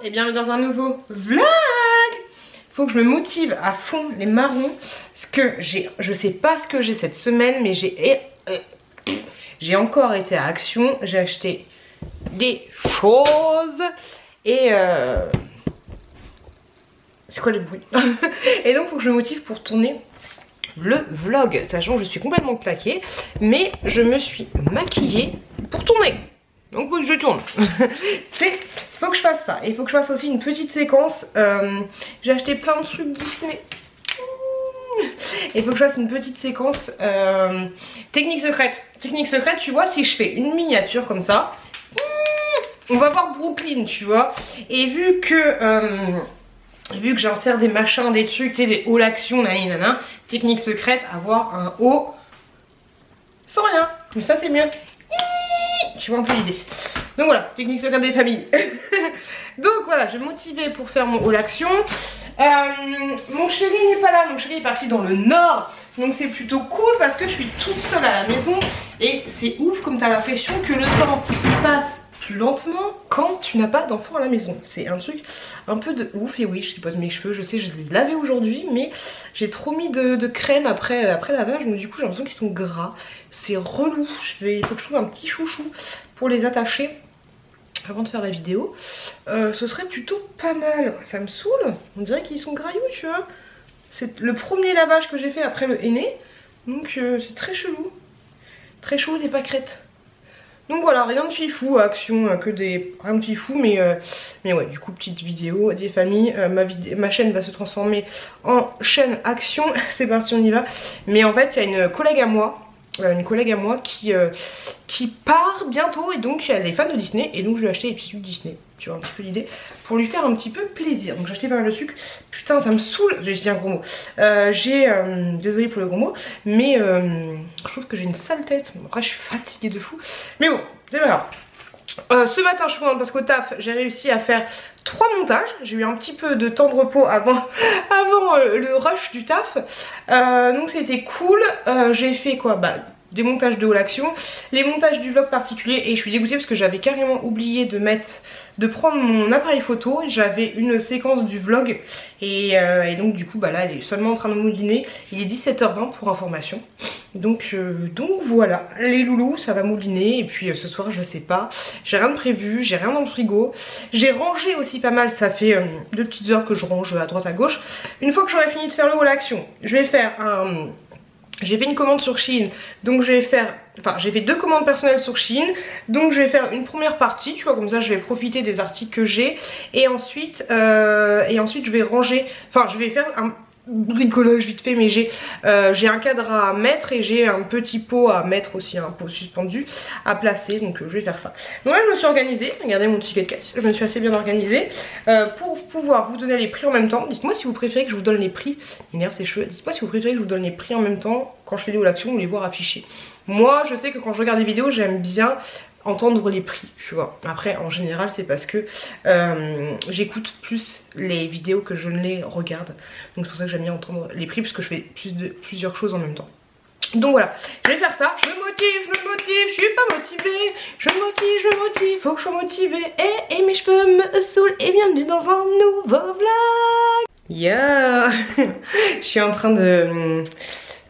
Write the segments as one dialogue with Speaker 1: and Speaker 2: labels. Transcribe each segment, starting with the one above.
Speaker 1: et bienvenue dans un nouveau vlog. Faut que je me motive à fond les marrons. Parce que je sais pas ce que j'ai cette semaine, mais j'ai encore été à Action. J'ai acheté des choses. Et c'est quoi le bruit? Et donc faut que je me motive pour tourner le vlog. Sachant que je suis complètement claquée. Mais je me suis maquillée pour tourner. Donc faut que je tourne. Faut que je fasse ça. Et il faut que je fasse aussi une petite séquence. J'ai acheté plein de trucs Disney. Et il faut que je fasse une petite séquence technique secrète. Technique secrète, tu vois, si je fais une miniature comme ça, on va voir Brooklyn, tu vois. Et vu que j'insère des machins, des trucs, tu sais, des hauts l'action, nanana, technique secrète, avoir un haut sans rien. Comme ça, c'est mieux. Tu vois un peu l'idée. Donc voilà, technique secrète des familles. Donc voilà, je vais me motiver pour faire mon haul action. Mon chéri n'est pas là, mon chéri est parti dans le nord. Donc c'est plutôt cool parce que je suis toute seule à la maison. Et c'est ouf comme t'as l'impression que le temps passe plus lentement quand tu n'as pas d'enfant à la maison. C'est un truc un peu de ouf. Et oui, je dépose mes cheveux, je sais, je les ai lavés aujourd'hui, mais j'ai trop mis de crème après lavage, donc du coup j'ai l'impression qu'ils sont gras. C'est relou. Il faut que je trouve un petit chouchou pour les attacher avant de faire la vidéo. Ce serait plutôt pas mal. Ça me saoule. On dirait qu'ils sont graillous, tu vois. C'est le premier lavage que j'ai fait après le henné. Donc c'est très chelou. Très chaud les pâquerettes. Donc voilà, rien de fifou, Action, que des... rien de fifou, mais ouais, du coup, petite vidéo des familles. Ma chaîne va se transformer en chaîne Action. C'est parti, on y va. Mais en fait, il y a une collègue à moi qui part bientôt, et donc elle est fan de Disney, et donc je lui ai acheté des petits sucres Disney, tu vois, un petit peu l'idée, pour lui faire un petit peu plaisir. Donc j'ai acheté pas mal de sucre. Putain, ça me saoule, j'ai dit un gros mot. Désolée pour le gros mot, mais je trouve que j'ai une sale tête. Après je suis fatiguée de fou, mais bon, c'est pas grave. Ce matin je suis contente parce qu'au taf j'ai réussi à faire 3 montages. J'ai eu un petit peu de temps de repos avant le rush du taf, donc c'était cool. J'ai fait quoi, des montages de haul action, les montages du vlog particulier, et je suis dégoûtée parce que j'avais carrément oublié de prendre mon appareil photo. J'avais une séquence du vlog et donc du coup là elle est seulement en train de mouliner. Il est 17h20 pour information. Donc voilà, les loulous, ça va mouliner. Et puis ce soir je sais pas, j'ai rien de prévu, j'ai rien dans le frigo. J'ai rangé aussi pas mal, ça fait 2 petites heures que je range à droite à gauche. Une fois que j'aurai fini de faire le haul action, je vais faire j'ai fait une commande sur Shein, donc je vais faire... Enfin, j'ai fait 2 commandes personnelles sur Shein, donc je vais faire une première partie, tu vois, comme ça je vais profiter des articles que j'ai. Et ensuite je vais ranger... Enfin, je vais faire un bricolage vite fait, mais j'ai un cadre à mettre et j'ai un petit pot à mettre aussi, un pot suspendu à placer, donc je vais faire ça. Donc là je me suis organisée, regardez mon ticket de caisse, je me suis assez bien organisée pour pouvoir vous donner les prix en même temps. Dites-moi si vous préférez que je vous donne les prix, m'énerve ces cheveux, dites-moi si vous préférez que je vous donne les prix en même temps quand je fais des haul action ou les voir affichés. Moi je sais que quand je regarde des vidéos j'aime bien entendre les prix, tu vois. Après en général c'est parce que j'écoute plus les vidéos que je ne les regarde, donc c'est pour ça que j'aime bien entendre les prix, parce que je fais plusieurs choses en même temps. Donc voilà, je vais faire ça. Je me motive, je suis pas motivée. Je me motive, faut que je sois motivée. Et mes cheveux me saoulent. Et bienvenue dans un nouveau vlog. Yeah. Je suis en train de...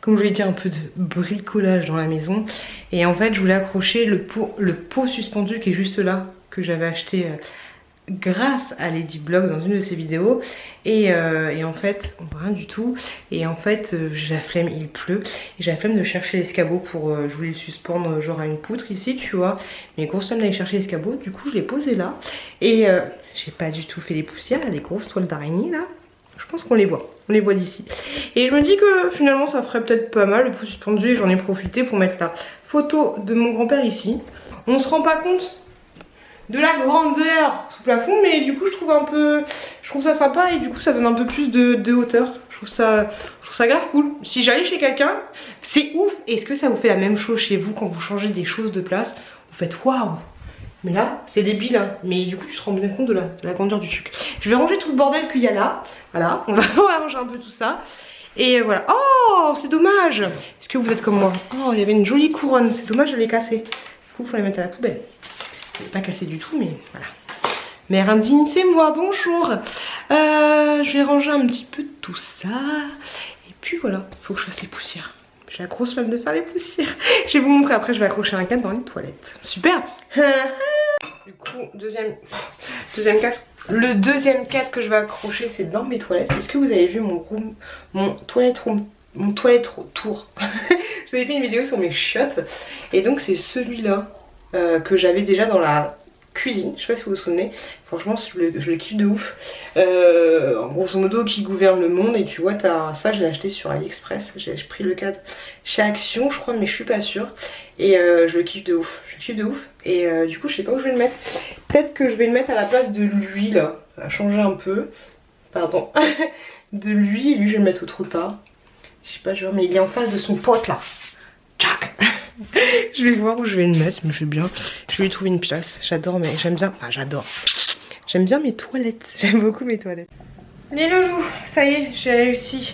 Speaker 1: comme je l'ai dit, un peu de bricolage dans la maison. Et en fait je voulais accrocher le pot suspendu qui est juste là, que j'avais acheté grâce à Ladyblog dans une de ses vidéos. Et en fait, rien du tout. Et en fait, j'ai la flemme, il pleut. Et j'ai la flemme de chercher l'escabeau pour... je voulais le suspendre genre à une poutre ici, tu vois. Mais grosse flemme d'aller chercher l'escabeau. Du coup, je l'ai posé là. Et j'ai pas du tout fait les poussières, là, les grosses toiles d'araignée là. Je pense qu'on les voit d'ici. Et je me dis que finalement ça ferait peut-être pas mal le pot suspendu, et j'en ai profité pour mettre la photo de mon grand-père ici. On se rend pas compte de la grandeur sous plafond, mais du coup je trouve ça sympa, et du coup ça donne un peu plus de hauteur. Je trouve ça grave cool. Si j'allais chez quelqu'un, c'est ouf. Est-ce que ça vous fait la même chose chez vous quand vous changez des choses de place? Vous faites waouh! Mais là, c'est débile, hein. Mais du coup, tu te rends bien compte de la grandeur du sucre. Je vais ranger tout le bordel qu'il y a là. Voilà, on va ranger un peu tout ça. Et voilà. Oh, c'est dommage. Est-ce que vous êtes comme moi? Oh, il y avait une jolie couronne. C'est dommage de les casser. Du coup, il faut les mettre à la poubelle. Je ne vais pas casser du tout, mais voilà. Mère indigne, c'est moi, bonjour. Je vais ranger un petit peu tout ça. Et puis voilà, il faut que je fasse les poussières. J'ai la grosse flemme de faire les poussières. Je vais vous montrer après, je vais accrocher un cadre dans les toilettes. Super. Du coup, deuxième cadre. Le deuxième cadre que je vais accrocher, c'est dans mes toilettes. Est-ce que vous avez vu mon toilette tour? Je vous avais fait une vidéo sur mes chiottes. Et donc c'est celui-là que j'avais déjà dans la cuisine. Je sais pas si vous vous souvenez. Franchement, je le kiffe de ouf. En grosso modo, qui gouverne le monde. Et tu vois, ça, je l'ai acheté sur AliExpress. J'ai pris le cadre chez Action, je crois, mais je suis pas sûre. Et je le kiffe de ouf. Je le kiffe de ouf. Et du coup, je sais pas où je vais le mettre. Peut-être que je vais le mettre à la place de lui, là. Ça va changer un peu. Pardon. De lui. Et lui, je vais le mettre autre part. Je sais pas, genre, mais il est en face de son pote, là. Tchac. Je vais voir où je vais le mettre, mais je vais bien. Je vais lui trouver une place. J'adore, mais j'aime bien. Enfin, j'adore. J'aime bien mes toilettes. J'aime beaucoup mes toilettes. Les loulous, ça y est, j'ai réussi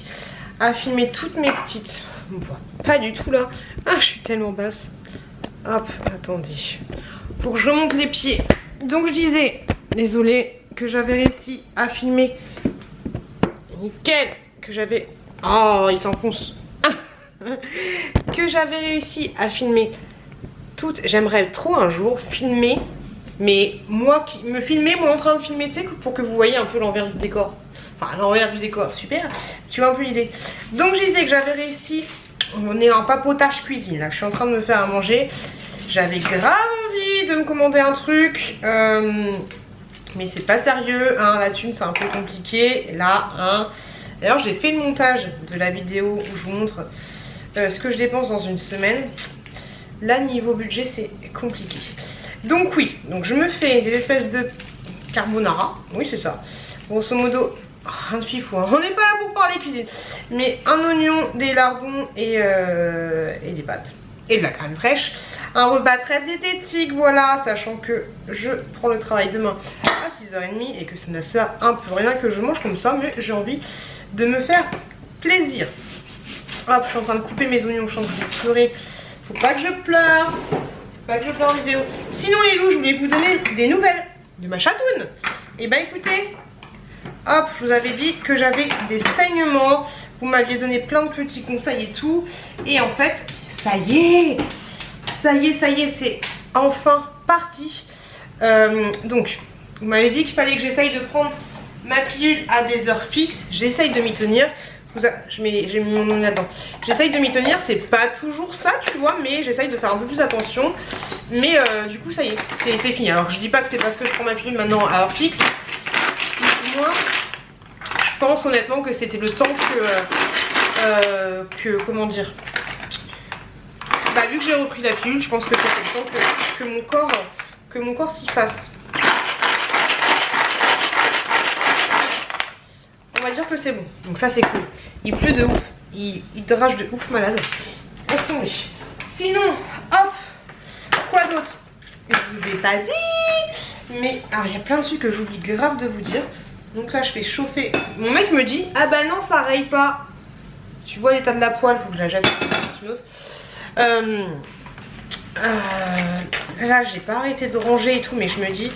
Speaker 1: à filmer toutes mes petites. On voit pas du tout là. Ah, je suis tellement basse. Hop, attendez. Faut que je remonte les pieds. Donc je disais, désolée, que j'avais réussi à filmer. Nickel. Que j'avais... Oh, il s'enfonce. Que j'avais réussi à filmer toutes. J'aimerais trop un jour filmer, mais moi qui me filmer, moi en train de filmer, tu sais, pour que vous voyez un peu l'envers du décor. Enfin, l'envers du décor, super. Tu vois un peu l'idée. Donc je disais que j'avais réussi. On est en papotage cuisine là. Je suis en train de me faire à manger. J'avais grave envie de me commander un truc, mais c'est pas sérieux. Hein, la thune, c'est un peu compliqué. Là, hein. D'ailleurs, j'ai fait le montage de la vidéo où je vous montre ce que je dépense dans une semaine. Là, niveau budget, c'est compliqué. Donc oui, donc je me fais des espèces de carbonara. Oui, c'est ça. Grosso modo, rien de fifou. Hein. On n'est pas là pour parler cuisine. Mais un oignon, des lardons et des pâtes. Et de la crème fraîche. Un repas très diététique, voilà. Sachant que je prends le travail demain à 6h30 et que ça ne sert un peu rien que je mange comme ça. Mais j'ai envie de me faire plaisir. Hop, je suis en train de couper mes oignons, je suis en train de pleurer. Faut pas que je pleure. Faut pas que je pleure en vidéo. Sinon les loups, je voulais vous donner des nouvelles de ma chatoune. Et bah écoutez, hop, je vous avais dit que j'avais des saignements. Vous m'aviez donné plein de petits conseils et tout. Et en fait, ça y est. Ça y est, c'est enfin parti. Donc, vous m'avez dit qu'il fallait que j'essaye de prendre ma pilule à des heures fixes. J'essaye de m'y tenir. J'ai mis mon nom là-dedans. J'essaye de m'y tenir, c'est pas toujours ça, tu vois, mais j'essaye de faire un peu plus attention. Mais du coup, ça y est, c'est fini. Alors, je dis pas que c'est parce que je prends ma pilule maintenant à heure fixe. Moi, je pense honnêtement que c'était le temps comment dire. Bah, vu que j'ai repris la pilule, je pense que c'était le temps que mon corps s'y fasse. On va dire que c'est bon. Donc ça c'est cool. Il pleut de ouf. Il drage de ouf malade. Laisse tomber. Sinon, hop. Quoi d'autre? Je vous ai pas dit. Mais alors il y a plein de trucs que j'oublie grave de vous dire. Donc là je fais chauffer. Mon mec me dit, ah bah non ça raye pas. Tu vois l'état de la poêle, faut que je la jette. Là j'ai pas arrêté de ranger et tout, mais je me dis,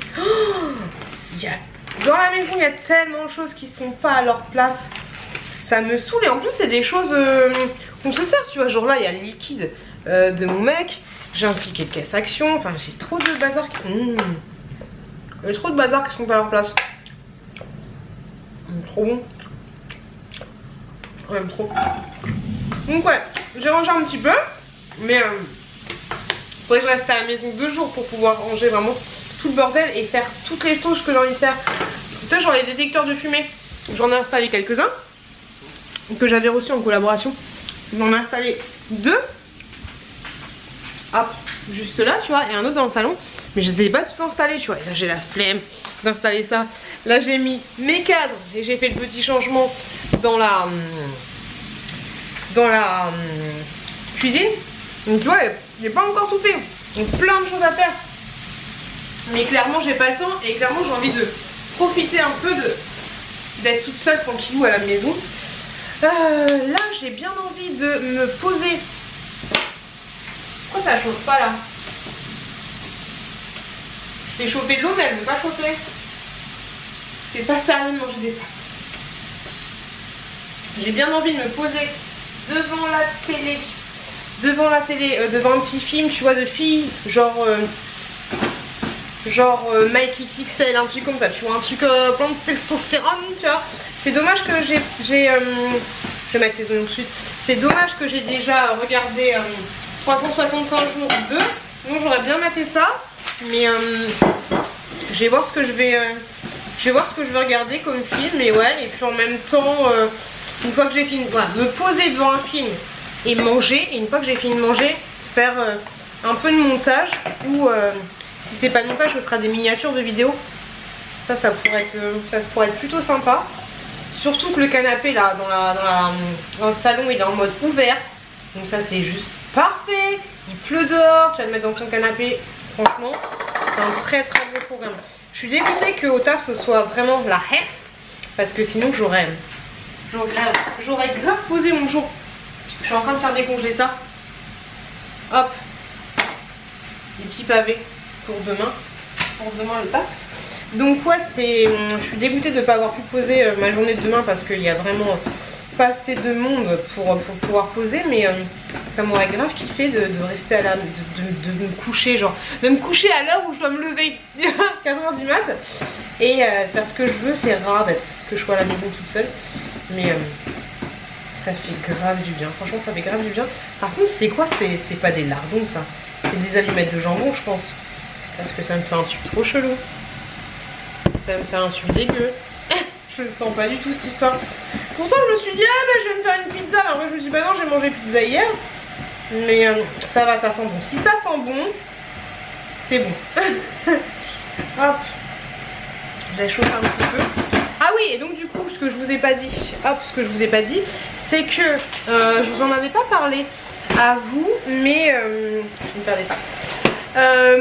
Speaker 1: dans la maison il y a tellement de choses qui sont pas à leur place. Ça me saoule. Et en plus c'est des choses qu'on se sert, tu vois. Genre là il y a le liquide de mon mec. J'ai un ticket de caisse Action. Enfin j'ai trop de bazar qui... Il y a trop de bazar qui sont pas à leur place. Trop bon. J'aime trop. Donc ouais, j'ai rangé un petit peu. Mais faudrait que je reste à la maison 2 jours pour pouvoir ranger vraiment tout le bordel et faire toutes les choses que j'ai envie de faire. Peut-être genre les détecteurs de fumée. J'en ai installé quelques-uns que j'avais reçus en collaboration. J'en ai installé 2. Hop, juste là, tu vois, et un autre dans le salon. Mais je les ai pas tous installés, tu vois. Et là j'ai la flemme d'installer ça. Là j'ai mis mes cadres et j'ai fait le petit changement dans la cuisine. Donc tu vois, j'ai pas encore tout fait. Donc plein de choses à faire. Mais clairement j'ai pas le temps. Et clairement j'ai envie de profiter un peu d'être toute seule tranquillou à la maison. Là j'ai bien envie de me poser. Pourquoi ça chauffe pas là? Je fais chauffer de l'eau mais elle veut pas chauffer. C'est pas sérieux de manger des pâtes. J'ai bien envie de me poser devant la télé, devant un petit film, tu vois, de filles, genre Mikey XL, un truc comme ça, tu vois, un truc plein de testostérone, tu vois. C'est dommage que je vais mettre les oignons tout de suite. C'est dommage que j'ai déjà regardé 365 jours 2, donc j'aurais bien maté ça, mais je vais voir ce que je vais regarder comme film, et ouais, et puis en même temps, une fois que j'ai fini, voilà, me poser devant un film et manger, et une fois que j'ai fini de manger, faire un peu de montage, ou si c'est pas de montage, ce sera des miniatures de vidéos. Ça pourrait être plutôt sympa. Surtout que le canapé là, dans le salon, il est en mode ouvert. Donc ça c'est juste parfait. Il pleut dehors, tu vas te mettre dans ton canapé. Franchement, c'est un très très beau programme. Je suis dégoûtée qu'au taf ce soit vraiment la hesse. Parce que sinon j'aurais grave posé mon jour. Je suis en train de faire décongeler ça. Hop. Des petits pavés pour demain le taf. Donc ouais, je suis dégoûtée de ne pas avoir pu poser ma journée de demain parce qu'il y a vraiment pas assez de monde pour pouvoir poser, mais ça m'aurait grave kiffé de rester à de me coucher, genre de me coucher à l'heure où je dois me lever, 4h du mat, et faire ce que je veux. C'est rare que je sois à la maison toute seule, mais ça fait grave du bien, franchement ça fait grave du bien. Par contre c'est quoi, c'est pas des lardons ça, c'est des allumettes de jambon je pense, parce que ça me fait un truc trop chelou. Ça me fait un truc dégueu. Je ne sens pas du tout cette histoire. Pourtant je me suis dit ah bah je vais me faire une pizza. Après je me suis dit bah non, j'ai mangé pizza hier. Mais ça va, ça sent bon. Si ça sent bon, c'est bon. Hop. Je vais chauffer un petit peu. Ah oui, et donc du coup ce que je vous ai pas dit, c'est que je vous en avais pas parlé à vous, mais je ne perdais pas.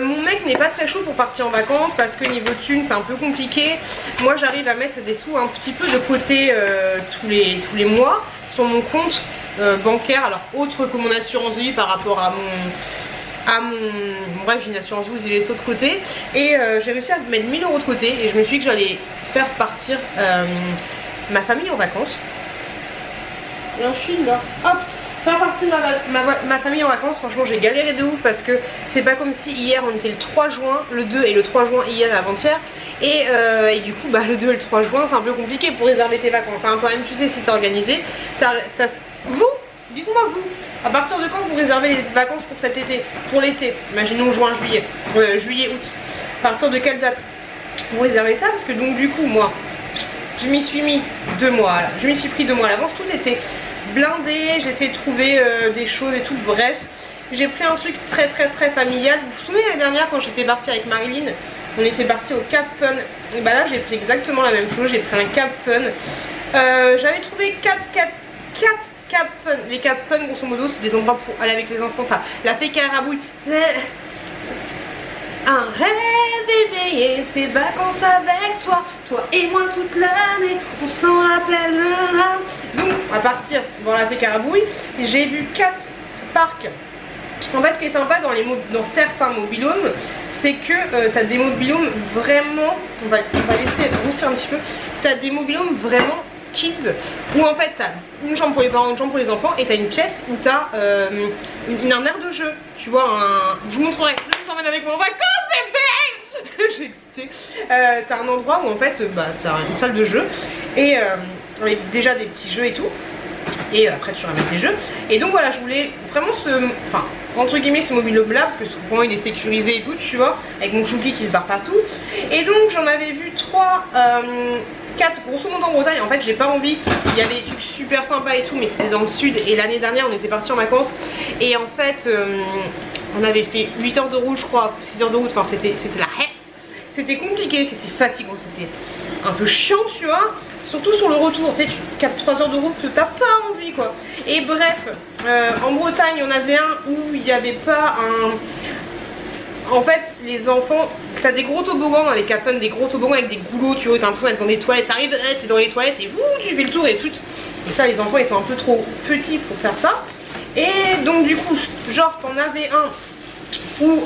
Speaker 1: Mon mec n'est pas très chaud pour partir en vacances parce que niveau thune c'est un peu compliqué. Moi j'arrive à mettre des sous un petit peu de côté tous les mois sur mon compte bancaire, alors autre que mon assurance vie par rapport à mon bref, j'ai une assurance vie où j'ai les sauts de côté, et j'ai réussi à mettre 1000 € de côté, et je me suis dit que j'allais faire partir ma famille en vacances. Et un film là, hop, faire partie de ma famille en vacances. Franchement j'ai galéré de ouf parce que c'est pas comme si hier on était le 3 juin, le 2 et le 3 juin hier avant-hier, et du coup bah le 2 et le 3 juin c'est un peu compliqué pour réserver tes vacances, hein. Toi-même tu sais si t'es organisé, vous, dites-moi vous, à partir de quand vous réservez les vacances pour cet été, pour l'été, imaginons juin, juillet, août, à partir de quelle date vous réservez ça? Parce que donc du coup moi je m'y suis mis 2 mois là, je m'y suis pris 2 mois à l'avance, tout était blindé, j'ai essayé de trouver des choses et tout, bref, j'ai pris un truc très familial. Vous vous souvenez l'année dernière quand j'étais partie avec Marilyn, on était parti au Cap Fun, et bah là j'ai pris exactement la même chose, j'ai pris un Cap Fun. J'avais trouvé 4 Cap Fun. Les Cap Fun grosso modo c'est des endroits pour aller avec les enfants, t'as la fée carabouille, un rêve éveillé, c'est vacances avec toi, toi et moi toute l'année, on s'en rappellera. Donc à partir dans la fée carabouille, j'ai vu 4 parcs. En fait ce qui est sympa dans certains mobilhomes, c'est que tu as des mobilhomes vraiment, on va laisser grossir un petit peu, tu as des mobilhomes vraiment kids, où en fait tu as une chambre pour les parents, une chambre pour les enfants, et tu as une pièce où tu as un aire de jeu, tu vois, je vous montrerai, je vous emmène avec moi en vacances bébé. J'ai excité. T'as un endroit où en fait t'as une salle de jeu, et avec déjà des petits jeux et tout, et après tu ramènes tes jeux, et donc voilà, je voulais vraiment entre guillemets ce mobile là, parce que souvent il est sécurisé et tout, tu vois, avec mon choupi qui se barre partout, et donc j'en avais vu 4 grosso modo en Bretagne. En fait j'ai pas envie, il y avait des trucs super sympas et tout, mais c'était dans le sud, et l'année dernière on était partis en vacances, et en fait on avait fait 8 heures de route je crois, 6 heures de route, enfin c'était la hesse, c'était compliqué, c'était fatigant, c'était un peu chiant tu vois, surtout sur le retour, tu sais, tu captes 3 heures de route que t'as pas envie quoi. Et bref, en Bretagne il y en avait un où il n'y avait pas en fait, les enfants, t'as des gros toboggans dans les Cap Fun, des gros toboggans avec des goulots, tu vois, t'as l'impression d'être dans des toilettes, t'arrives, t'es dans les toilettes et tu fais le tour et tout. Et ça, les enfants, ils sont un peu trop petits pour faire ça. Et donc, du coup, genre, t'en avais un où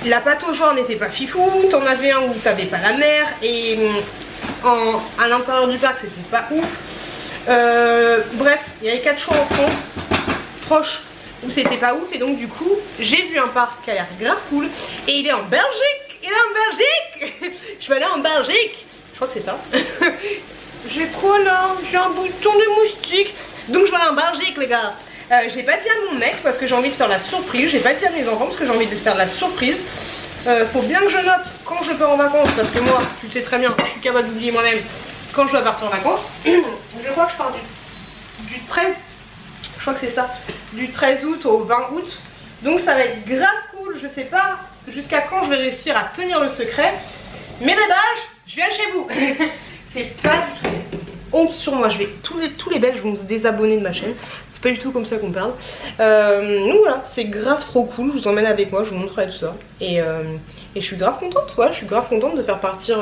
Speaker 1: la pâte au jaune n'était pas fifou, t'en avais un où t'avais pas la mer, et à l'intérieur du parc c'était pas ouf. Bref, il y avait 4 choix en France, proches, où c'était pas ouf, et donc du coup j'ai vu un parc qui a l'air grave cool, et il est en Belgique, je vais aller en Belgique, je crois que c'est ça. J'ai quoi là? J'ai un bouton de moustique, donc je vais aller en Belgique les gars. J'ai pas dit à mon mec parce que j'ai envie de faire la surprise, j'ai pas dit à mes enfants parce que j'ai envie de faire la surprise. Faut bien que je note quand je pars en vacances, parce que moi, tu sais très bien, je suis capable d'oublier moi-même quand je dois partir en vacances. Je crois que je pars du 13, je crois que c'est ça, du 13 août au 20 août. Donc ça va être grave cool, je sais pas jusqu'à quand je vais réussir à tenir le secret. Mais les Belges, je viens chez vous. C'est pas du tout honte sur moi, tous les Belges vont se désabonner de ma chaîne. C'est pas du tout comme ça qu'on parle. Donc voilà, c'est grave trop cool. Je vous emmène avec moi, je vous montrerai tout ça. Et je suis grave contente, voilà, je suis grave contente de faire partir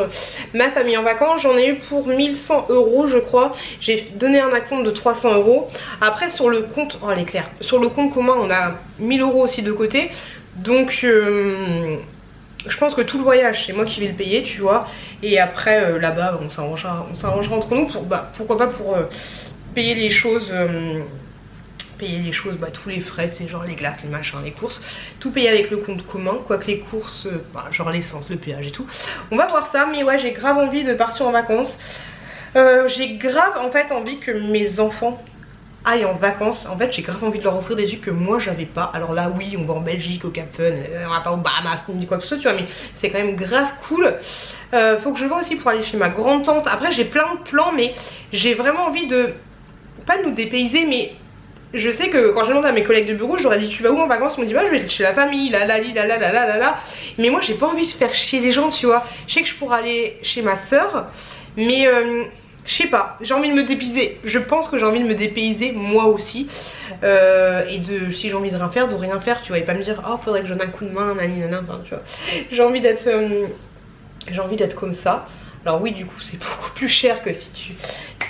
Speaker 1: ma famille en vacances. J'en ai eu pour 1100 € je crois. J'ai donné un acompte de 300 €. Après sur le compte, oh elle est claire, sur le compte commun on a 1000 € aussi de côté. Donc je pense que tout le voyage c'est moi qui vais le payer, tu vois. Et après là-bas on s'arrangera entre nous pour, pourquoi pas pour payer les choses. Tous les frais, c'est genre les glaces, les machins, les courses, tout payer avec le compte commun, quoique les courses, genre l'essence, le péage et tout. On va voir ça, mais ouais, j'ai grave envie de partir en vacances. J'ai grave en fait envie que mes enfants aillent en vacances. En fait, j'ai grave envie de leur offrir des trucs que moi j'avais pas. Alors là, oui, on va en Belgique, au Cap Fun, on va pas au Bahamas ni quoi que ce soit, tu vois, mais c'est quand même grave cool. Faut que je vois aussi pour aller chez ma grande tante. Après, j'ai plein de plans, mais j'ai vraiment envie de pas nous dépayser, mais je sais que quand j'ai demandé à mes collègues de bureau, je leur ai dit tu vas où en vacances? Ils m'ont dit bah je vais chez la famille, là. Mais moi j'ai pas envie de faire chier les gens, tu vois. Je sais que je pourrais aller chez ma soeur, mais je sais pas, j'ai envie de me dépayser. Je pense que j'ai envie de me dépayser moi aussi. Et si j'ai envie de rien faire, de rien faire, tu vois. Et pas me dire oh faudrait que je donne un coup de main, nanana, enfin, tu vois. J'ai envie d'être comme ça. Alors oui, du coup c'est beaucoup plus cher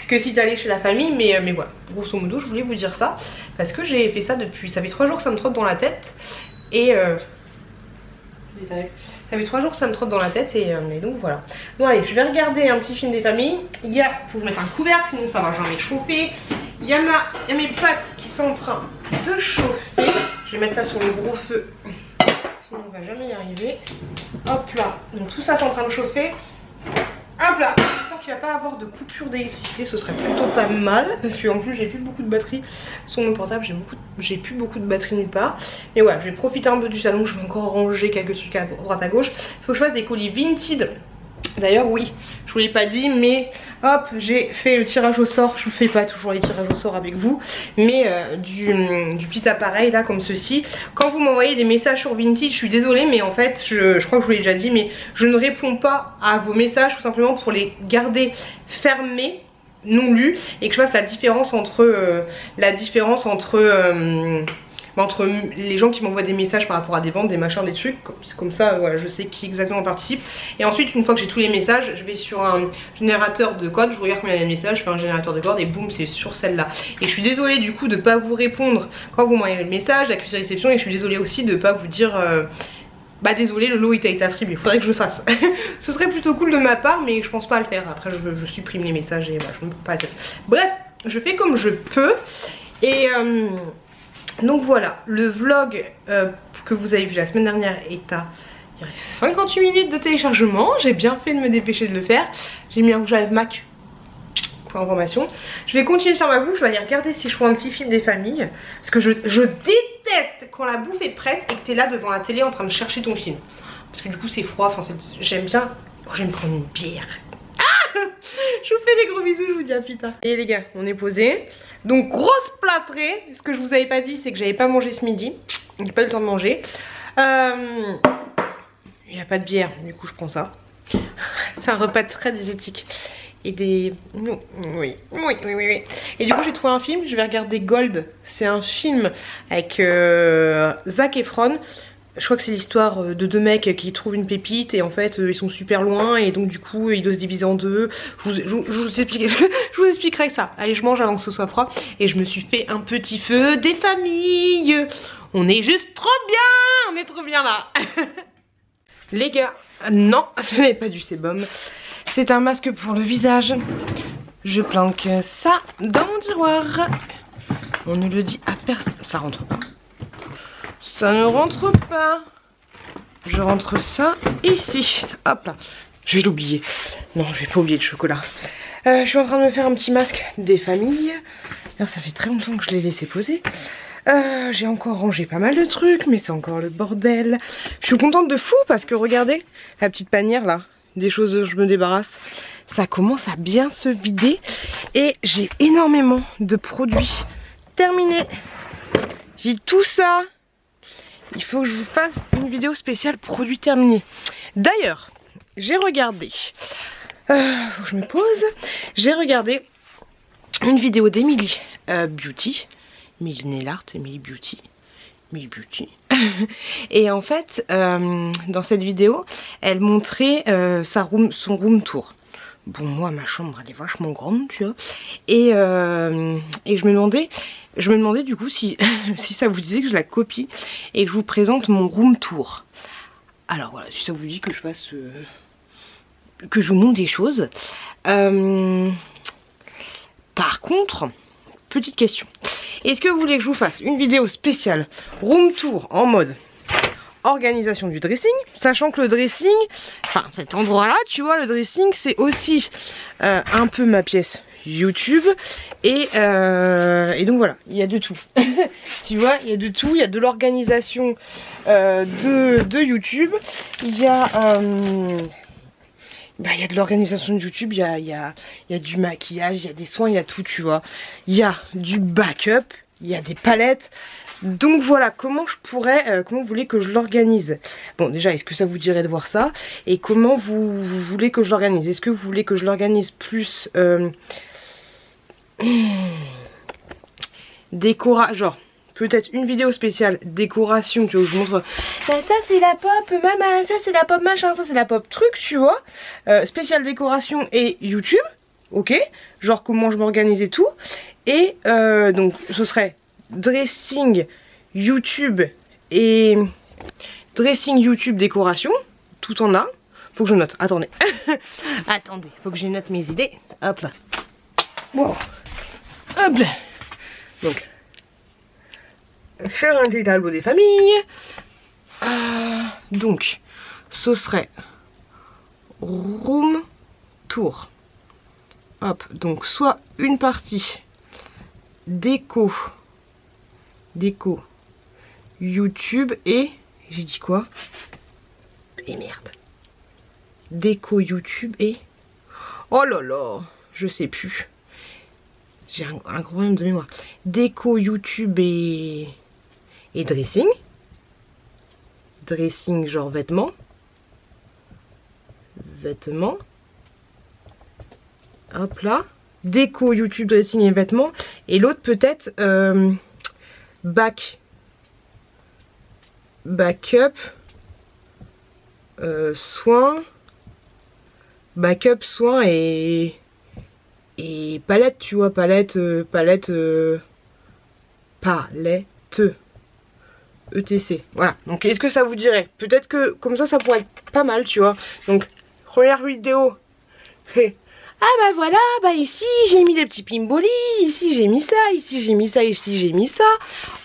Speaker 1: que si t'allais chez la famille, mais voilà, grosso modo je voulais vous dire ça parce que j'ai fait ça depuis, ça fait 3 jours que ça me trotte dans la tête et ça fait 3 jours que ça me trotte dans la tête et donc voilà. Bon allez, je vais regarder un petit film des familles. Faut que je mette un couvercle sinon ça va jamais chauffer. Il y a mes pâtes qui sont en train de chauffer. Je vais mettre ça sur le gros feu, sinon on va jamais y arriver. Hop là, donc tout ça c'est en train de chauffer. Hop là, j'espère qu'il va pas avoir de coupure d'électricité, ce serait plutôt pas mal parce qu'en plus j'ai plus beaucoup de batterie sur mon portable, j'ai plus beaucoup de batterie nulle part. Et voilà, je vais profiter un peu du salon, je vais encore ranger quelques trucs à droite à gauche. Il faut que je fasse des colis Vinted. D'ailleurs oui, je vous l'ai pas dit, mais hop, j'ai fait le tirage au sort. Je vous fais pas toujours les tirages au sort avec vous, mais du petit appareil là comme ceci. Quand vous m'envoyez des messages sur Vinted, je suis désolée, mais en fait je crois que je vous l'ai déjà dit, mais je ne réponds pas à vos messages tout simplement pour les garder fermés, non lus, et que je fasse la différence entre entre les gens qui m'envoient des messages par rapport à des ventes, des machins, des trucs, comme ça, voilà, je sais qui exactement participe. Et ensuite, une fois que j'ai tous les messages, je vais sur un générateur de code, je regarde combien il y a de messages, je fais un générateur de code et boum, c'est sur celle-là. Et je suis désolée du coup de pas vous répondre quand vous m'envoyez le message, l'accusé réception, et je suis désolée aussi de pas vous dire bah désolé, le lot il t'a été attribué, faudrait que je le fasse. Ce serait plutôt cool de ma part, mais je pense pas à le faire. Après je supprime les messages et bah, je me prends pas la tête. Bref, je fais comme je peux. Et donc voilà, le vlog que vous avez vu la semaine dernière est à 58 minutes de téléchargement. J'ai bien fait de me dépêcher de le faire. J'ai mis un rouge à lèvres MAC pour information. Je vais continuer de faire ma bouffe, je vais aller regarder si je vois un petit film des familles. Parce que je déteste quand la bouffe est prête et que tu es là devant la télé en train de chercher ton film. Parce que du coup c'est froid, enfin j'aime bien. Oh, j'aime prendre une bière. Ah, je vous fais des gros bisous, je vous dis à plus tard. Et les gars, on est posé. Donc grosse plâtrée. Ce que je vous avais pas dit, c'est que j'avais pas mangé ce midi. J'ai pas eu le temps de manger. Il n'y a pas de bière, du coup je prends ça. C'est un repas très diététique. Et des... Oui. Et du coup j'ai trouvé un film, je vais regarder Gold. C'est un film avec Zac Efron. Je crois que c'est l'histoire de deux mecs qui trouvent une pépite et en fait ils sont super loin et donc du coup ils doivent se diviser en deux. Je vous expliquerai ça. Allez, je mange avant que ce soit froid et je me suis fait un petit feu des familles. On est juste trop bien, on est trop bien là. Les gars, non, ce n'est pas du sébum. C'est un masque pour le visage. Je planque ça dans mon tiroir. On ne le dit à personne. Ça rentre pas. Ça ne rentre pas. Je rentre ça ici. Hop là. Je vais l'oublier. Non, je vais pas oublier le chocolat. Je suis en train de me faire un petit masque des familles. Alors, ça fait très longtemps que je l'ai laissé poser. J'ai encore rangé pas mal de trucs, mais c'est encore le bordel. Je suis contente de fou parce que regardez la petite panière là, des choses dont je me débarrasse. Ça commence à bien se vider et j'ai énormément de produits terminés. J'ai tout ça. Il faut que je vous fasse une vidéo spéciale produits terminés. D'ailleurs, j'ai regardé, faut que je me pose, j'ai regardé une vidéo d'Emily Beauty. Emily Nail Art, Emily Beauty. Et en fait, dans cette vidéo, elle montrait son room tour. Bon, moi, ma chambre, elle est vachement grande, tu vois. Et je me demandais du coup si, si ça vous disait que je la copie et que je vous présente mon room tour. Alors voilà, si ça vous dit que je fasse... que je vous montre des choses. Par contre, petite question. Est-ce que vous voulez que je vous fasse une vidéo spéciale room tour en mode organisation du dressing, sachant que le dressing, enfin cet endroit là, tu vois, le dressing c'est aussi un peu ma pièce YouTube et donc voilà, il y a de tout. Tu vois, il y a de tout, il y a de l'organisation de YouTube, il y a... il y a de l'organisation de YouTube, il y a du maquillage, il y a des soins, il y a tout, tu vois. Il y a du backup, il y a des palettes. Donc voilà, comment je pourrais, comment vous voulez que je l'organise? Bon, déjà, est-ce que ça vous dirait de voir ça? Et comment vous voulez que je l'organise? Est-ce que vous voulez que je l'organise plus genre peut-être une vidéo spéciale décoration, tu vois, où je montre bah, ça c'est la pop maman, ça c'est la pop machin, ça c'est la pop truc, tu vois, spéciale décoration et YouTube, ok, genre comment je m'organise et tout, et donc ce serait dressing YouTube et dressing YouTube décoration, tout en un. Faut que je note, attendez. Attendez, faut que je note mes idées, hop là. Wow. Hop là. Donc faire un petit tableau des familles. Donc, ce serait room tour. Hop, donc soit une partie déco YouTube et... J'ai dit quoi? Et merde. Déco YouTube et... Oh là là, je sais plus. J'ai un gros problème de mémoire. Déco YouTube et dressing. Dressing genre vêtements. Vêtements. Hop là. Déco YouTube, dressing et vêtements. Et l'autre peut-être backup. Soins. Backup, soins et palette, tu vois, palette, ETC, voilà. Donc est-ce que ça vous dirait? Peut-être que comme ça pourrait être pas mal, tu vois. Donc première vidéo, ah bah voilà, bah ici j'ai mis des petits pimbolis, ici j'ai mis ça, ici j'ai mis ça, ici j'ai mis ça.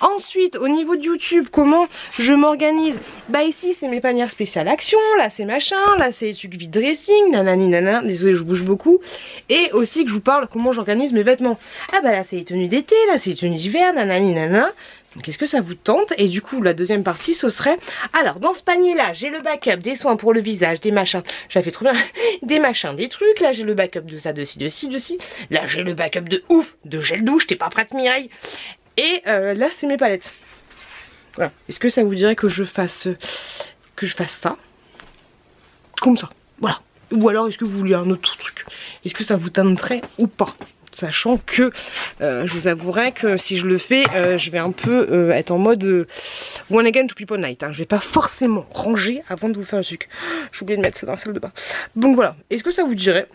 Speaker 1: Ensuite au niveau de YouTube, comment je m'organise? Bah ici c'est mes panières spéciales action, là c'est machin, là c'est trucs vide dressing, nanani nanana, désolé je bouge beaucoup. Et aussi que je vous parle comment j'organise mes vêtements. Ah bah là c'est les tenues d'été, là c'est les tenues d'hiver, nanani nanana. Donc est-ce que ça vous tente? Et du coup la deuxième partie ce serait, alors dans ce panier là j'ai le backup, des soins pour le visage, des machins, j'avais fait trop bien, des machins, des trucs, là j'ai le backup de ça, de ci, de ci, de ci, là j'ai le backup de ouf, de gel douche, t'es pas prête Mireille. Et là c'est mes palettes. Voilà, est-ce que ça vous dirait que je fasse ça? Comme ça, voilà. Ou alors est-ce que vous voulez un autre truc? Est-ce que ça vous tenterait ou pas? Sachant que je vous avouerai que si je le fais, je vais un peu être en mode one again to people night. Hein. Je vais pas forcément ranger avant de vous faire le sucre. J'ai oublié de mettre ça dans la salle de bain. Donc voilà, est-ce que ça vous dirait?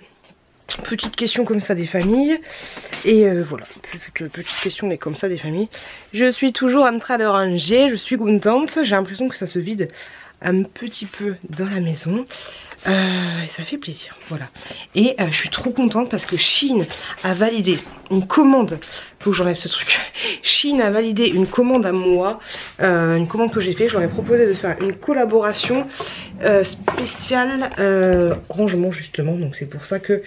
Speaker 1: Petite question comme ça des familles. Et voilà, petite question mais comme ça des familles. Je suis toujours en train de ranger, je suis contente. J'ai l'impression que ça se vide un petit peu dans la maison. Et ça fait plaisir, voilà. Et je suis trop contente parce que Shein a validé une commande. Faut que j'enlève ce truc. Shein a validé une commande à moi, une commande que j'ai fait. Je leur ai proposé de faire une collaboration spéciale rangement justement. Donc c'est pour ça que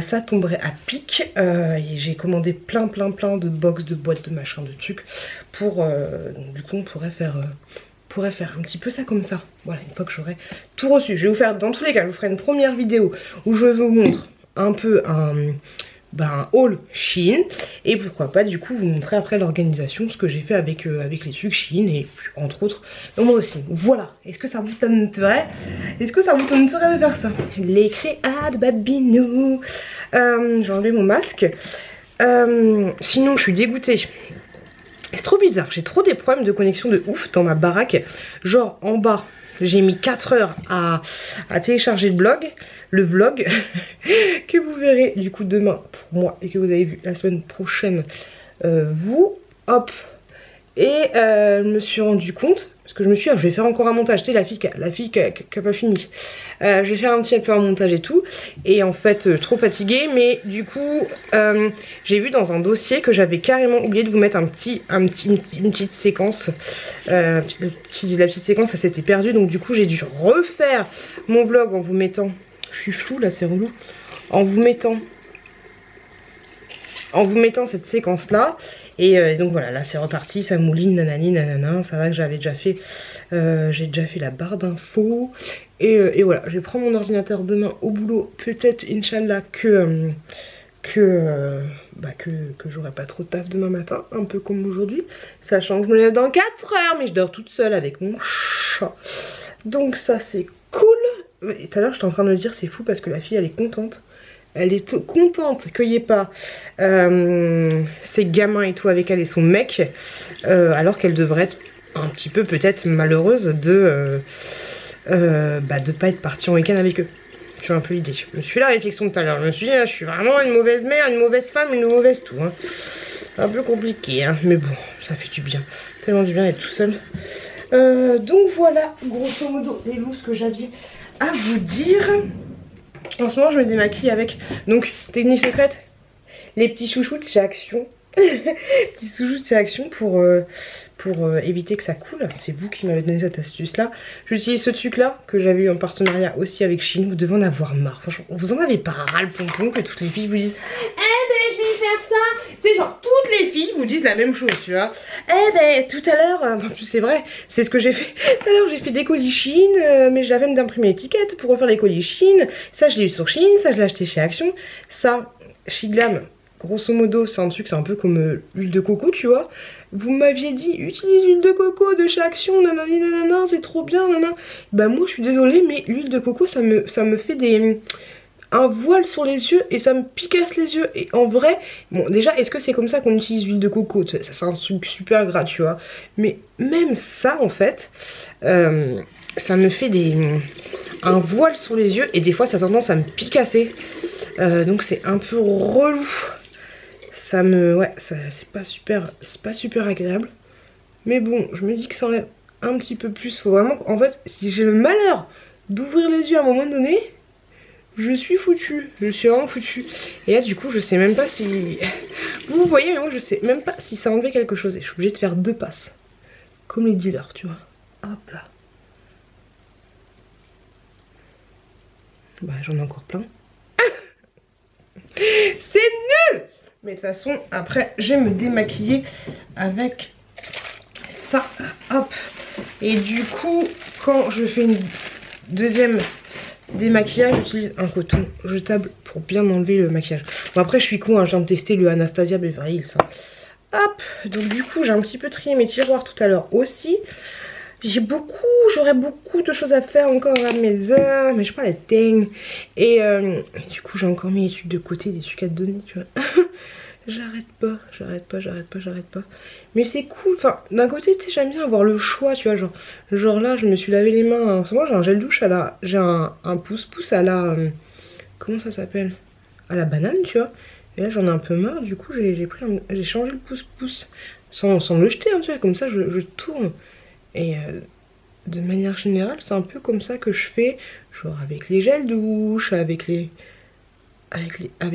Speaker 1: ça tomberait à pic. Et j'ai commandé plein de box, de boîtes, de machins, de trucs pour. Donc du coup on pourrait faire un petit peu ça comme ça. Voilà, une fois que j'aurai tout reçu. Je vais vous faire, dans tous les cas, je vous ferai une première vidéo où je vous montre un peu un haul Shein. Et pourquoi pas, du coup, vous montrer après l'organisation, ce que j'ai fait avec les trucs Shein et entre autres, moi aussi. Voilà. Est-ce que ça vous tenterait? Est-ce que ça vous tenterait de faire ça? Les créas de Babinou. J'ai enlevé mon masque. Sinon, je suis dégoûtée. C'est trop bizarre, j'ai trop des problèmes de connexion de ouf dans ma baraque. Genre en bas, j'ai mis 4 heures à télécharger le vlog que vous verrez du coup demain pour moi et que vous avez vu la semaine prochaine vous. Hop. Et je me suis rendu compte, parce que je vais faire encore un montage, tu sais la fille qui a pas fini. Je vais faire un petit peu un montage et tout. Et en fait, trop fatiguée, mais du coup, j'ai vu dans un dossier que j'avais carrément oublié de vous mettre une petite séquence. La petite séquence, ça s'était perdu, donc du coup, j'ai dû refaire mon vlog en vous mettant... Je suis floue là, c'est relou. En vous mettant cette séquence là. Et donc voilà, là c'est reparti, ça mouline, nanani, nanana. Ça va que j'avais déjà fait, j'ai déjà fait la barre d'infos. Et voilà, je vais prendre mon ordinateur demain au boulot. Peut-être, Inch'Allah, que j'aurai pas trop de taf demain matin, un peu comme aujourd'hui. Sachant que je me lève dans 4 heures, mais je dors toute seule avec mon chat. Donc ça c'est cool. Et tout à l'heure j'étais en train de me dire, c'est fou parce que la fille elle est contente. Elle est contente qu'il n'y ait pas ses gamins et tout avec elle et son mec, alors qu'elle devrait être un petit peu peut-être malheureuse de pas être partie en week-end avec eux. Tu vois un peu l'idée. Je me suis fait la réflexion tout à l'heure. Je me suis dit, je suis vraiment une mauvaise mère, une mauvaise femme, une mauvaise tout. Hein. C'est un peu compliqué, hein. Mais bon, ça fait du bien. Tellement du bien d'être tout seul. Donc voilà, grosso modo, les loups, ce que j'avais à vous dire. En ce moment je me démaquille avec, donc technique secrète, les petits chouchous de chez Action. Petits chouchous de chez Action pour éviter que ça coule. C'est vous qui m'avez donné cette astuce là. J'utilise ce truc là que j'avais eu en partenariat aussi avec Shein. Vous devez en avoir marre, franchement. Vous en avez pas un ras le pompon que toutes les filles vous disent je vais faire ça. Tu sais, genre toutes les filles vous disent la même chose, tu vois. Tout à l'heure, en plus c'est vrai, c'est ce que j'ai fait. Tout à l'heure j'ai fait des colis Shein, mais j'avais d'imprimer l'étiquette pour refaire les colis Shein. Ça je l'ai eu sur Shein, ça je l'ai acheté chez Action. Ça, Shiglam, grosso modo c'est un truc, c'est un peu comme l'huile de coco, tu vois. Vous m'aviez dit utilise l'huile de coco de chez Action, nanani nanana, c'est trop bien, nanana. Bah moi je suis désolée, mais l'huile de coco ça me fait un voile sur les yeux et ça me picasse les yeux. Et en vrai, bon déjà est-ce que c'est comme ça qu'on utilise l'huile de coco? Ça c'est un truc super gras, tu vois. Mais même ça en fait, ça me fait un voile sur les yeux et des fois ça a tendance à me picasser. Donc c'est un peu relou. C'est pas super agréable. Mais bon, je me dis que ça enlève un petit peu plus. Faut vraiment, en fait, si j'ai le malheur d'ouvrir les yeux à un moment donné, je suis foutue. Je suis vraiment foutue. Et là, du coup, je sais même pas si... Vous voyez, mais moi, je sais même pas si ça a enlevé quelque chose. Et je suis obligée de faire 2 passes. Comme les dealers, tu vois. Hop là. Bah, j'en ai encore plein. C'est nul! Mais de toute façon, après, je vais me démaquiller avec ça. Hop. Et du coup, quand je fais une deuxième démaquillage, j'utilise un coton jetable pour bien enlever le maquillage. Bon, après, je suis con, hein, je viens de tester le Anastasia Beverly Hills. Hop. Donc, du coup, j'ai un petit peu trié mes tiroirs tout à l'heure aussi. J'aurais beaucoup de choses à faire encore à mes heures, mais je pas la dingue. Et du coup j'ai encore mis les trucs de côté, des trucs à te donner, tu vois. j'arrête pas. Mais c'est cool, enfin d'un côté tu sais j'aime bien avoir le choix, tu vois, genre là je me suis lavé les mains, en ce moment j'ai un gel douche j'ai un pouce-pouce à la, comment ça s'appelle, à la banane, tu vois. Et là j'en ai un peu marre, du coup j'ai changé le pouce-pouce sans le jeter, hein, tu vois, comme ça je tourne. Et de manière générale, c'est un peu comme ça que je fais, genre avec les gels douche, avec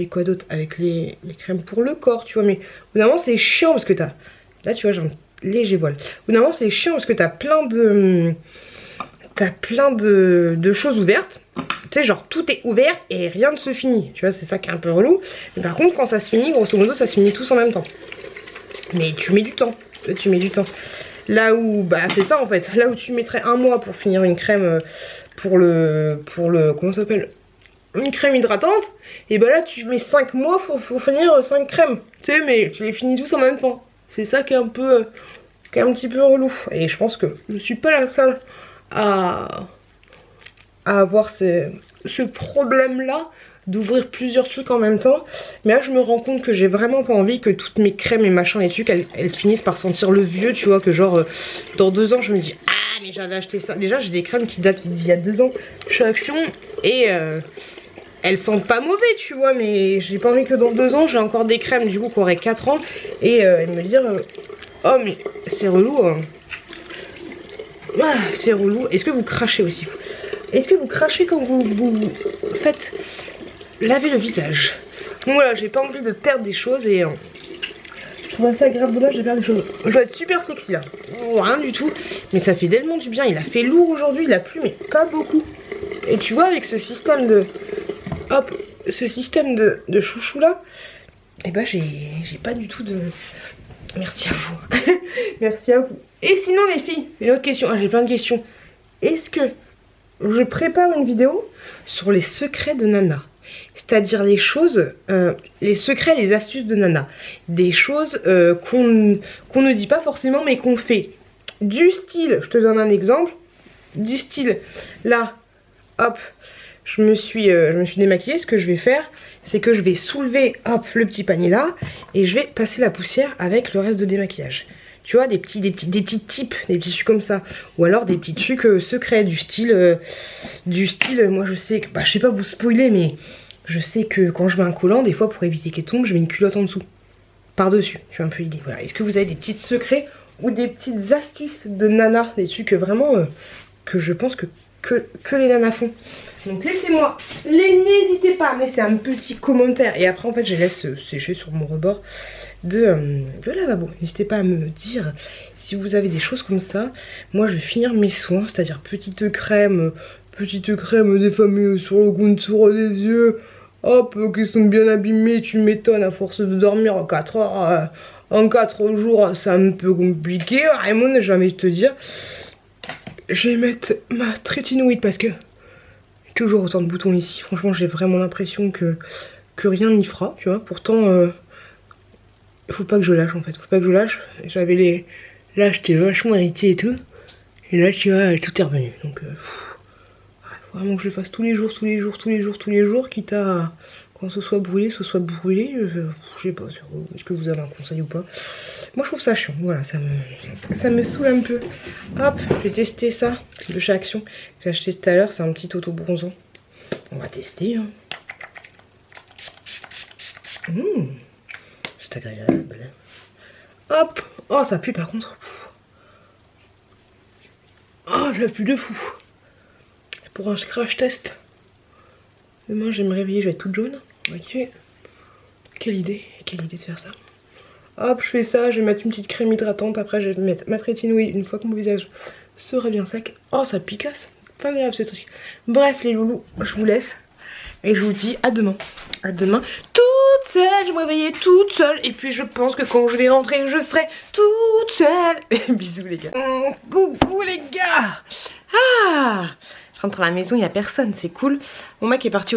Speaker 1: quoi d'autre, avec les crèmes pour le corps, tu vois. Mais au bout d'un moment c'est chiant parce que t'as, là tu vois j'ai un léger voile. Au bout d'un moment c'est chiant parce que t'as plein de choses ouvertes. Tu sais, genre tout est ouvert et rien ne se finit. Tu vois, c'est ça qui est un peu relou. Mais par contre, quand ça se finit, grosso modo, ça se finit tous en même temps. Mais tu mets du temps. Tu mets du temps. Là où, bah c'est ça en fait. Là où tu mettrais un mois pour finir une crème pour le comment ça s'appelle, une crème hydratante. Et bah là, tu mets 5 mois pour finir 5 crèmes. Tu sais, mais tu les finis tous en même temps. C'est ça qui est un peu, qui est un petit peu relou. Et je pense que je suis pas la seule à avoir ce problème là d'ouvrir plusieurs trucs en même temps. Mais là je me rends compte que j'ai vraiment pas envie que toutes mes crèmes et machins et trucs elles finissent par sentir le vieux, tu vois, que genre dans 2 ans je me dis ah mais j'avais acheté ça. Déjà j'ai des crèmes qui datent d'il y a 2 ans chez Action et elles sentent pas mauvais, tu vois, mais j'ai pas envie que dans 2 ans j'ai encore des crèmes du coup qui auraient 4 ans et me dire oh mais c'est relou ah, c'est relou. Est-ce que vous crachez aussi? Est-ce que vous crachez quand vous faites laver le visage? Donc voilà, j'ai pas envie de perdre des choses et je trouve ça grave dommage de perdre des choses. Je dois être super sexy là. Rien du tout. Mais ça fait tellement du bien. Il a fait lourd aujourd'hui, il a plu, mais pas beaucoup. Et tu vois, avec ce système de... Hop, ce système de chouchou là, et bah j'ai pas du tout de... Merci à vous. Merci à vous. Et sinon les filles, une autre question. Ah, j'ai plein de questions. Est-ce que je prépare une vidéo sur les secrets de Nana? C'est-à-dire les choses, les secrets, les astuces de Nana. Des choses qu'on ne dit pas forcément mais qu'on fait. Du style, je te donne un exemple. Du style, là, hop, je me suis démaquillée. Ce que je vais faire, c'est que je vais soulever, hop, le petit panier là. Et je vais passer la poussière avec le reste de démaquillage. Tu vois, des petits tips, des petits trucs comme ça. Ou alors des petits trucs secrets, du style, moi je sais que, bah je sais pas vous spoiler, mais je sais que quand je mets un collant, des fois pour éviter qu'il tombe, je mets une culotte en dessous. Par-dessus, tu as un peu l'idée. Voilà. Est-ce que vous avez des petits secrets ou des petites astuces de Nana? Des trucs vraiment que je pense que les nanas font. Donc laissez-moi, n'hésitez pas à me laisser un petit commentaire. Et après en fait je laisse sécher sur mon rebord de lavabo. N'hésitez pas à me dire si vous avez des choses comme ça. Moi je vais finir mes soins, c'est-à-dire petite crème défamée sur le contour des yeux. Hop, qui sont bien abîmés, tu m'étonnes, à force de dormir en 4 heures, en 4 jours, c'est un peu compliqué. Raymond, j'ai envie de te dire, je vais mettre ma trétinoïde parce que toujours autant de boutons ici. Franchement, j'ai vraiment l'impression que rien n'y fera, tu vois. Pourtant, faut pas que je lâche en fait. Faut pas que je lâche. J'avais les... Là, j'étais vachement irritée et tout. Et là, tu vois, tout est revenu. Donc, faut vraiment que je le fasse tous les jours, quitte à... Quand ce soit brûlé, je sais pas, est-ce que vous avez un conseil ou pas? Moi je trouve ça chiant, voilà, ça me saoule un peu. Hop, je vais tester ça, de chez Action. J'ai acheté tout à l'heure, c'est un petit auto-bronzant. On va tester. Hein. C'est agréable. Hop, oh ça pue par contre. Oh ça pue de fou. Pour un crash test. Demain je vais me réveiller, je vais être toute jaune. Ok. Quelle idée de faire ça. Hop, je fais ça, je vais mettre une petite crème hydratante. Après je vais mettre ma trétinoïde une fois que mon visage sera bien sec. Oh ça picasse. Pas grave ce truc. Bref les loulous, je vous laisse. Et je vous dis à demain. À demain. Toute seule, je vais me réveiller toute seule. Et puis je pense que quand je vais rentrer, je serai toute seule. Bisous les gars. Coucou les gars. Ah, je rentre à la maison, il n'y a personne, c'est cool. Mon mec est parti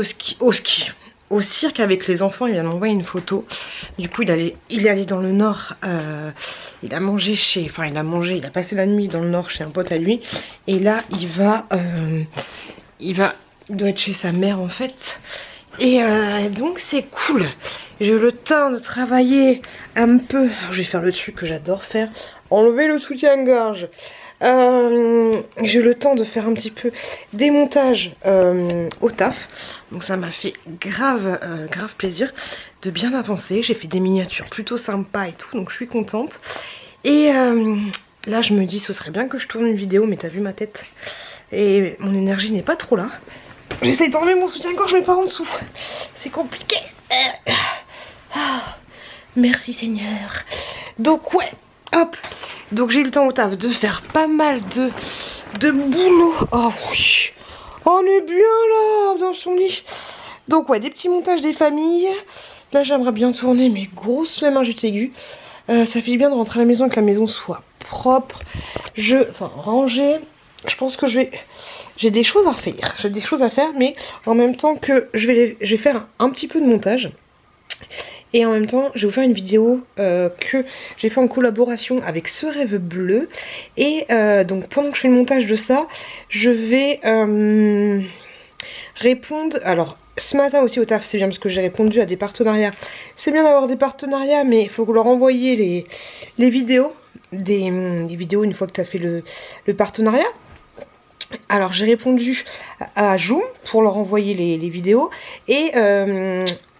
Speaker 1: au cirque avec les enfants, il vient de m'envoyer une photo. Du coup il est allé dans le nord, il a mangé il a passé la nuit dans le nord chez un pote à lui. Et là il doit être chez sa mère en fait. Et donc c'est cool. J'ai eu le temps de travailler un peu. Alors, je vais faire le truc que j'adore faire, enlever le soutien-gorge. J'ai eu le temps de faire un petit peu des montages au taf. Donc ça m'a fait grave plaisir de bien avancer. J'ai fait des miniatures plutôt sympas et tout, donc je suis contente. Et là je me dis ce serait bien que je tourne une vidéo, mais t'as vu ma tête et mon énergie n'est pas trop là. J'essaie d'enlever mon soutien-gorge mais pas en dessous. C'est compliqué. Merci Seigneur. Donc ouais, hop. Donc j'ai eu le temps au taf de faire pas mal de boulot. Oh oui. On est bien là, dans son lit. Donc ouais, des petits montages des familles. Là j'aimerais bien tourner mes grosses flemme injute aiguë. Ça fait bien de rentrer à la maison et que la maison soit propre. Enfin rangée. Je pense que j'ai des choses à faire. J'ai des choses à faire, mais en même temps que je vais faire un petit peu de montage. Et en même temps, je vais vous faire une vidéo que j'ai fait en collaboration avec Ce Rêve Bleu. Et donc pendant que je fais le montage de ça, je vais répondre... Alors, ce matin aussi au taf, c'est bien parce que j'ai répondu à des partenariats. C'est bien d'avoir des partenariats, mais il faut leur envoyer les vidéos. Des vidéos une fois que tu as fait le partenariat. Alors j'ai répondu à Joom pour leur envoyer les vidéos et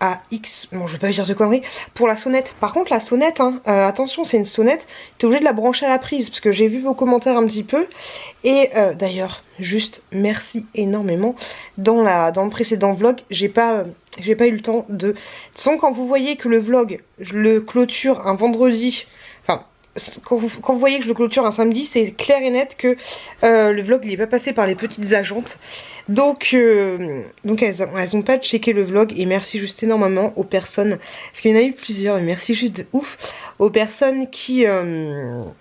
Speaker 1: à X, bon je vais pas dire de conneries, pour la sonnette. Par contre la sonnette, hein, attention c'est une sonnette, t'es obligé de la brancher à la prise parce que j'ai vu vos commentaires un petit peu. Et d'ailleurs juste merci énormément. Dans le précédent vlog, j'ai pas eu le temps de... De toute façon quand vous voyez que le vlog, je le clôture un vendredi... Quand vous voyez que je le clôture un samedi, c'est clair et net que le vlog il n'est pas passé par les petites agentes. Donc elles ont pas checké le vlog. Et merci juste énormément aux personnes, parce qu'il y en a eu plusieurs, et merci juste de ouf aux personnes qui ont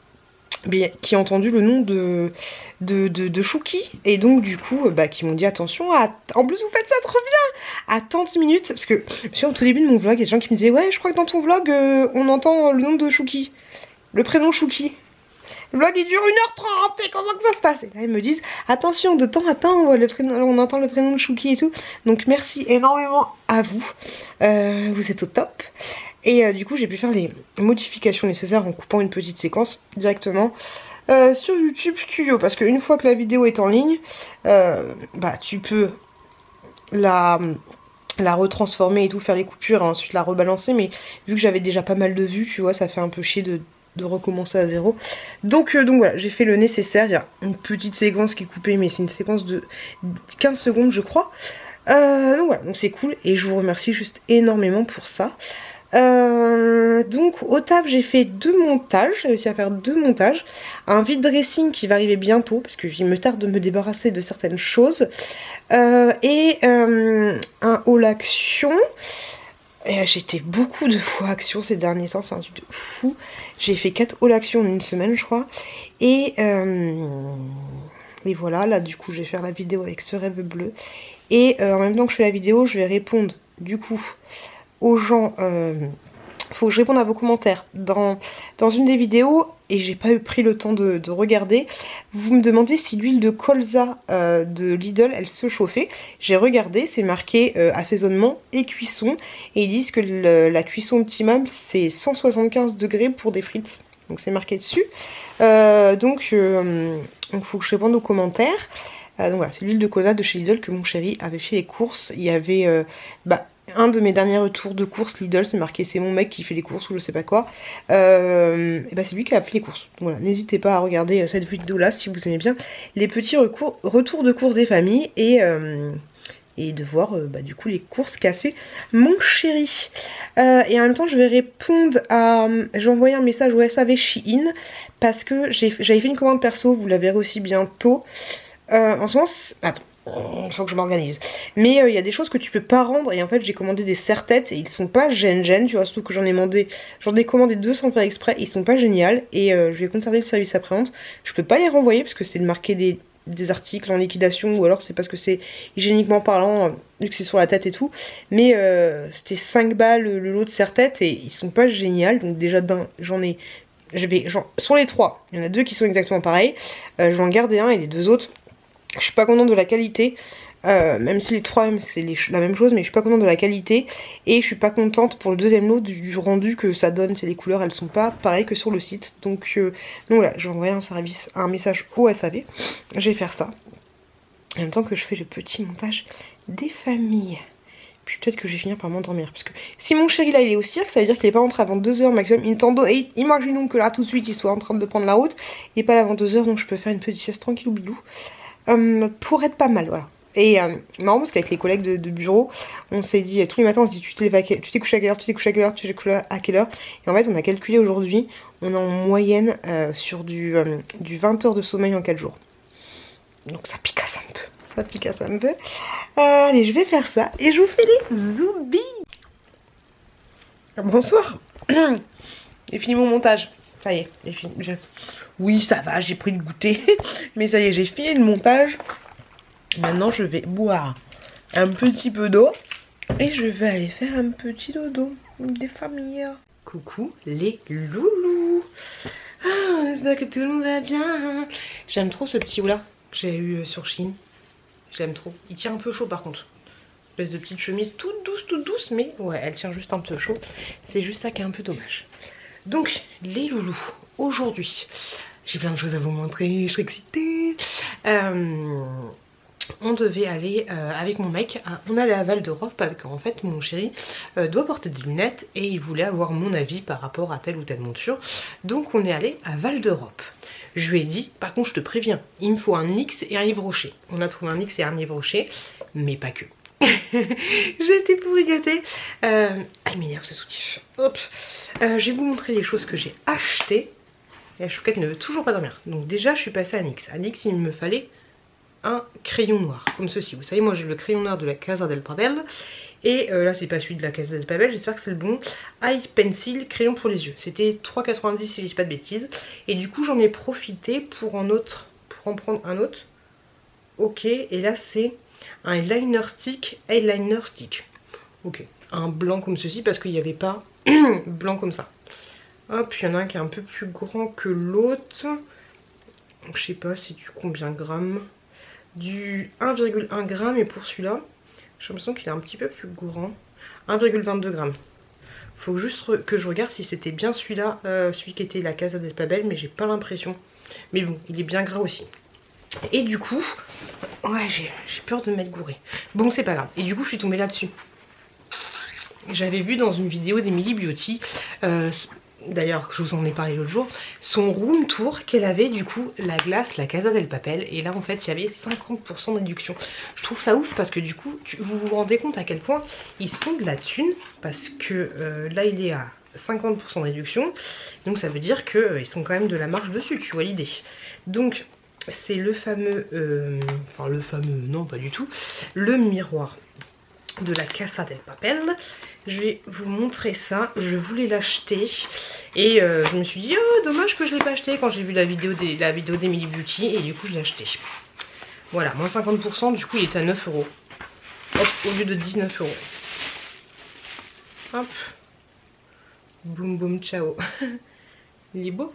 Speaker 1: entendu le nom de Chouki. Et donc du coup qui m'ont dit attention, en plus vous faites ça trop bien à 30 minutes. Parce que au tout début de mon vlog, il y a des gens qui me disaient ouais je crois que dans ton vlog on entend le nom de Chouki. Le prénom Chouki. Le vlog il dure 1h30 et comment que ça se passe? Et là ils me disent attention de temps à temps on entend le prénom de Chouki et tout. Donc merci énormément à vous. Vous êtes au top. Et du coup j'ai pu faire les modifications nécessaires en coupant une petite séquence directement sur YouTube Studio. Parce qu'une fois que la vidéo est en ligne, tu peux la retransformer et tout, faire les coupures et ensuite la rebalancer. Mais vu que j'avais déjà pas mal de vues, tu vois, ça fait un peu chier de recommencer à zéro. Donc voilà, j'ai fait le nécessaire. Il y a une petite séquence qui est coupée, mais c'est une séquence de 15 secondes je crois. Donc voilà, donc c'est cool et je vous remercie juste énormément pour ça. Donc au taf j'ai fait 2 montages, j'ai réussi à faire 2 montages. Un vide dressing qui va arriver bientôt parce qu'il me tarde de me débarrasser de certaines choses. Et un haul action. J'ai été beaucoup de fois action ces derniers temps, c'est un truc de fou. J'ai fait 4 haul action en une semaine je crois. Et voilà, là du coup je vais faire la vidéo avec Ce Rêve Bleu. Et en même temps que je fais la vidéo, je vais répondre du coup aux gens. Faut que je réponde à vos commentaires dans une des vidéos et j'ai pas pris le temps de regarder. Vous me demandez si l'huile de colza de Lidl elle se chauffait. J'ai regardé, c'est marqué assaisonnement et cuisson et ils disent que la cuisson optimale c'est 175 degrés pour des frites. Donc c'est marqué dessus. Donc faut que je réponde aux commentaires. Donc voilà, c'est l'huile de colza de chez Lidl que mon chéri avait fait les courses. Il y avait un de mes derniers retours de courses Lidl, c'est marqué c'est mon mec qui fait les courses ou je sais pas quoi. Et c'est lui qui a fait les courses. Donc voilà, n'hésitez pas à regarder cette vidéo là si vous aimez bien les petits retours de courses des familles et de voir du coup les courses qu'a fait mon chéri. Et en même temps je vais répondre à... J'ai envoyé un message au SAV Shein parce que j'avais fait une commande perso, vous la verrez aussi bientôt. En ce moment, attends, il faut que je m'organise. Mais il y a des choses que tu peux pas rendre et en fait j'ai commandé des serre-têtes et ils sont pas gêne, tu vois, surtout que j'en ai commandé 2 sans faire exprès, ils sont pas géniaux et je vais conserver le service après-vente. Je peux pas les renvoyer parce que c'est de marquer des articles en liquidation ou alors c'est parce que c'est hygiéniquement parlant vu que c'est sur la tête et tout. Mais c'était 5 balles le lot de serre-têtes et ils sont pas géniaux. Donc déjà sur les 3, il y en a 2 qui sont exactement pareils. Je vais en garder un et les 2 autres je suis pas contente de la qualité. Même si les 3 c'est la même chose, mais je suis pas contente de la qualité et je suis pas contente pour le deuxième lot du rendu que ça donne. C'est les couleurs, elles sont pas pareilles que sur le site. Donc voilà, j'ai envoyé un message au SAV. Je vais faire ça en même temps que je fais le petit montage des familles. Puis peut-être que je vais finir par m'endormir. Parce que si mon chéri là il est au cirque, ça veut dire qu'il est pas rentré avant 2 h maximum. Imaginons que là tout de suite il soit en train de prendre la route. Il est pas là avant 2 h, donc je peux faire une petite sieste tranquille ou bilou. Pour être pas mal, voilà. Et marrant parce qu'avec les collègues de bureau, on s'est dit, tous les matins on se dit tu t'es couché à quelle heure, tu t'es couché à quelle heure, tu t'es couché à quelle heure. Et en fait on a calculé aujourd'hui, on est en moyenne sur du 20 h de sommeil en 4 jours. Donc ça picasse un peu. Ça picasse un peu. Allez, je vais faire ça et je vous fais les zoubis. Bonsoir. J'ai fini mon montage. Ça y est, j'ai fini. Oui, ça va, j'ai pris le goûter. Mais ça y est, j'ai fini le montage. Maintenant, je vais boire un petit peu d'eau. Et je vais aller faire un petit dodo. Des familles. Coucou les loulous. Ah, j'espère que tout le monde va bien. J'aime trop ce petit oula que j'ai eu sur Shein. J'aime trop. Il tient un peu chaud par contre. Espèce de petite chemise toute douce, mais ouais, elle tient juste un peu chaud. C'est juste ça qui est un peu dommage. Donc, les loulous, aujourd'hui, j'ai plein de choses à vous montrer, je suis excitée. On devait aller avec mon mec, on allait à Val d'Europe parce qu'en fait mon chéri doit porter des lunettes et il voulait avoir mon avis par rapport à telle ou telle monture. Donc on est allé à Val d'Europe. Je lui ai dit, par contre je te préviens, il me faut un X et un Yves Rocher. On a trouvé un X et un Yves Rocher, mais pas que. J'ai été pourri gâtée. Il m'énerve ce soutif. Hop. Je vais vous montrer les choses que j'ai achetées. Et la chouquette ne veut toujours pas dormir. Donc déjà je suis passée à NYX. À NYX il me fallait un crayon noir, comme ceci. Vous savez, moi j'ai le crayon noir de la Casa del Papel. Et là c'est pas celui de la Casa del Papel, j'espère que c'est le bon. Eye Pencil, crayon pour les yeux. C'était 3,90 si je dis pas de bêtises. Et du coup j'en ai profité pour en prendre un autre. Ok, et là c'est un eyeliner stick, ok, un blanc comme ceci parce qu'il n'y avait pas blanc comme ça. Hop, il y en a un qui est un peu plus grand que l'autre. Je sais pas c'est du combien grammes. Du 1,1 g, et pour celui-là, j'ai l'impression qu'il est un petit peu plus grand. 1,22 g. Faut juste que je regarde si c'était bien celui-là, celui qui était la Casa del Papel, mais j'ai pas l'impression. Mais bon, il est bien gras aussi. Et du coup, ouais, j'ai peur de m'être gourée. Bon, c'est pas grave. Et du coup, je suis tombée là-dessus. J'avais vu dans une vidéo d'Emily Beauty, d'ailleurs, je vous en ai parlé l'autre jour, son room tour qu'elle avait du coup la glace, la Casa del Papel. Et là, en fait, il y avait 50% de réduction. Je trouve ça ouf parce que du coup, vous vous rendez compte à quel point ils se font de la thune. Parce que là, il est à 50% de réduction. Donc, ça veut dire qu'ils sont quand même de la marge dessus, tu vois l'idée. Donc... c'est le fameux, enfin le fameux, non pas du tout, le miroir de la Casa del Papel. Je vais vous montrer ça, je voulais l'acheter et je me suis dit, oh dommage que je ne l'ai pas acheté quand j'ai vu la vidéo d'Emily Beauty et du coup je l'ai acheté. Voilà, moins 50%, du coup il était à 9 €. Hop, au lieu de 19 €. Hop. Boum boum ciao. Il est beau.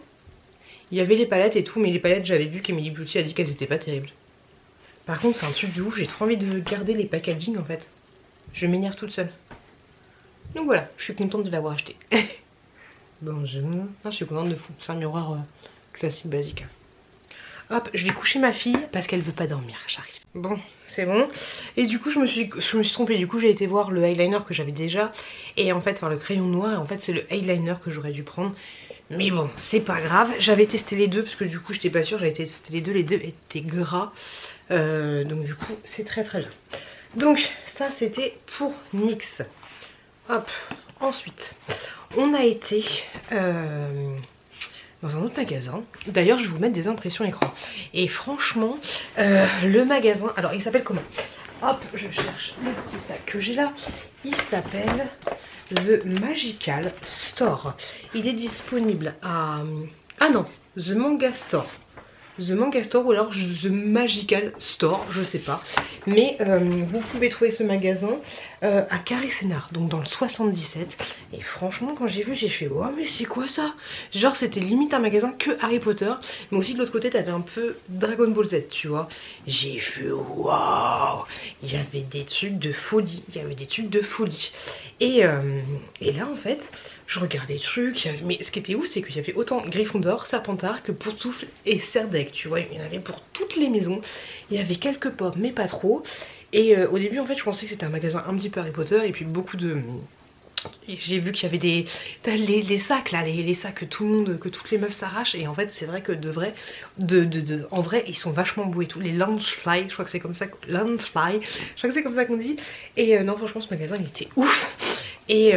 Speaker 1: Il y avait les palettes et tout, mais les palettes, j'avais vu qu'Emily Beauty a dit qu'elles étaient pas terribles. Par contre, c'est un truc de ouf, j'ai trop envie de garder les packaging en fait. Je m'énerve toute seule. Donc voilà, je suis contente de l'avoir acheté. Bonjour. Je suis contente de fou. C'est un miroir classique, basique. Hop, je vais coucher ma fille parce qu'elle veut pas dormir, j'arrive. Bon, c'est bon. Et du coup, je me suis trompée. Du coup, j'ai été voir le eyeliner que j'avais déjà. Et en fait, enfin, le crayon noir, en fait, c'est le eyeliner que j'aurais dû prendre. Mais bon, c'est pas grave. J'avais testé les deux parce que du coup, j'étais pas sûre. J'avais testé les deux étaient gras. Donc du coup, c'est très très bien. Donc, ça, c'était pour NYX. Hop, ensuite, on a été... dans un autre magasin. D'ailleurs, je vais vous mettre des impressions écran. Et franchement, le magasin... alors, il s'appelle comment? Hop, je cherche le petit sac que j'ai là. Il s'appelle The Magical Store. Il est disponible à... ah non, The Manga Store. The Manga Store ou alors The Magical Store, je sais pas. Mais vous pouvez trouver ce magasin à Carré-Sénard, donc dans le 77. Et franchement, quand j'ai vu, j'ai fait oh mais c'est quoi ça? Genre c'était limite un magasin que Harry Potter, mais aussi de l'autre côté t'avais un peu Dragon Ball Z, tu vois. J'ai fait waouh, il y avait des trucs de folie, Et là en fait, je regardais les trucs, mais ce qui était ouf c'est qu'il y avait autant Gryffondor, Serpentard que Pourtoufle et Serdaigle, tu vois, il y en avait pour toutes les maisons. Il y avait quelques pop mais pas trop. Et au début en fait je pensais que c'était un magasin un petit peu Harry Potter et puis beaucoup de... J'ai vu qu'il y avait des... les sacs là, les sacs que tout le monde, que toutes les meufs s'arrachent. Et en fait c'est vrai que de vrai, en vrai ils sont vachement beaux et tout. Les Loungefly, je crois que c'est comme ça, Loungefly, je crois que c'est comme ça qu'on dit. Et non franchement ce magasin il était ouf. Et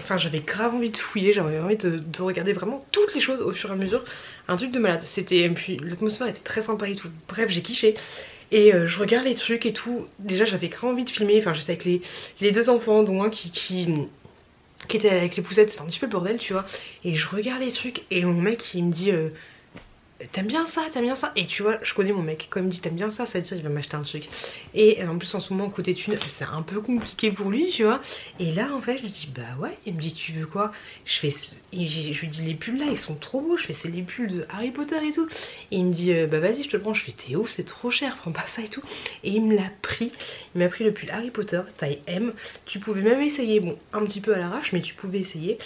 Speaker 1: enfin j'avais grave envie de fouiller, j'avais envie de regarder vraiment toutes les choses au fur et à mesure. Un truc de malade, c'était... Puis l'atmosphère était très sympa et tout, bref j'ai kiffé. Et je regarde les trucs et tout, déjà j'avais grave envie de filmer, enfin j'étais avec les deux enfants dont un qui était avec les poussettes, c'était un petit peu le bordel tu vois. Et je regarde les trucs et mon mec il me dit t'aimes bien ça, t'aimes bien ça. Et tu vois, je connais mon mec, quand il me dit t'aimes bien ça, ça veut dire qu'il va m'acheter un truc. Et en plus en ce moment côté thune, c'est un peu compliqué pour lui tu vois. Et là en fait je lui dis bah ouais, il me dit tu veux quoi. Je lui dis les pulls là ils sont trop beaux, je fais c'est les pulls de Harry Potter et tout. Et il me dit bah vas-y je te le prends, je fais t'es ouf c'est trop cher, prends pas ça et tout. Et il me l'a pris, il m'a pris le pull Harry Potter taille M. Tu pouvais même essayer, bon un petit peu à l'arrache mais tu pouvais essayer.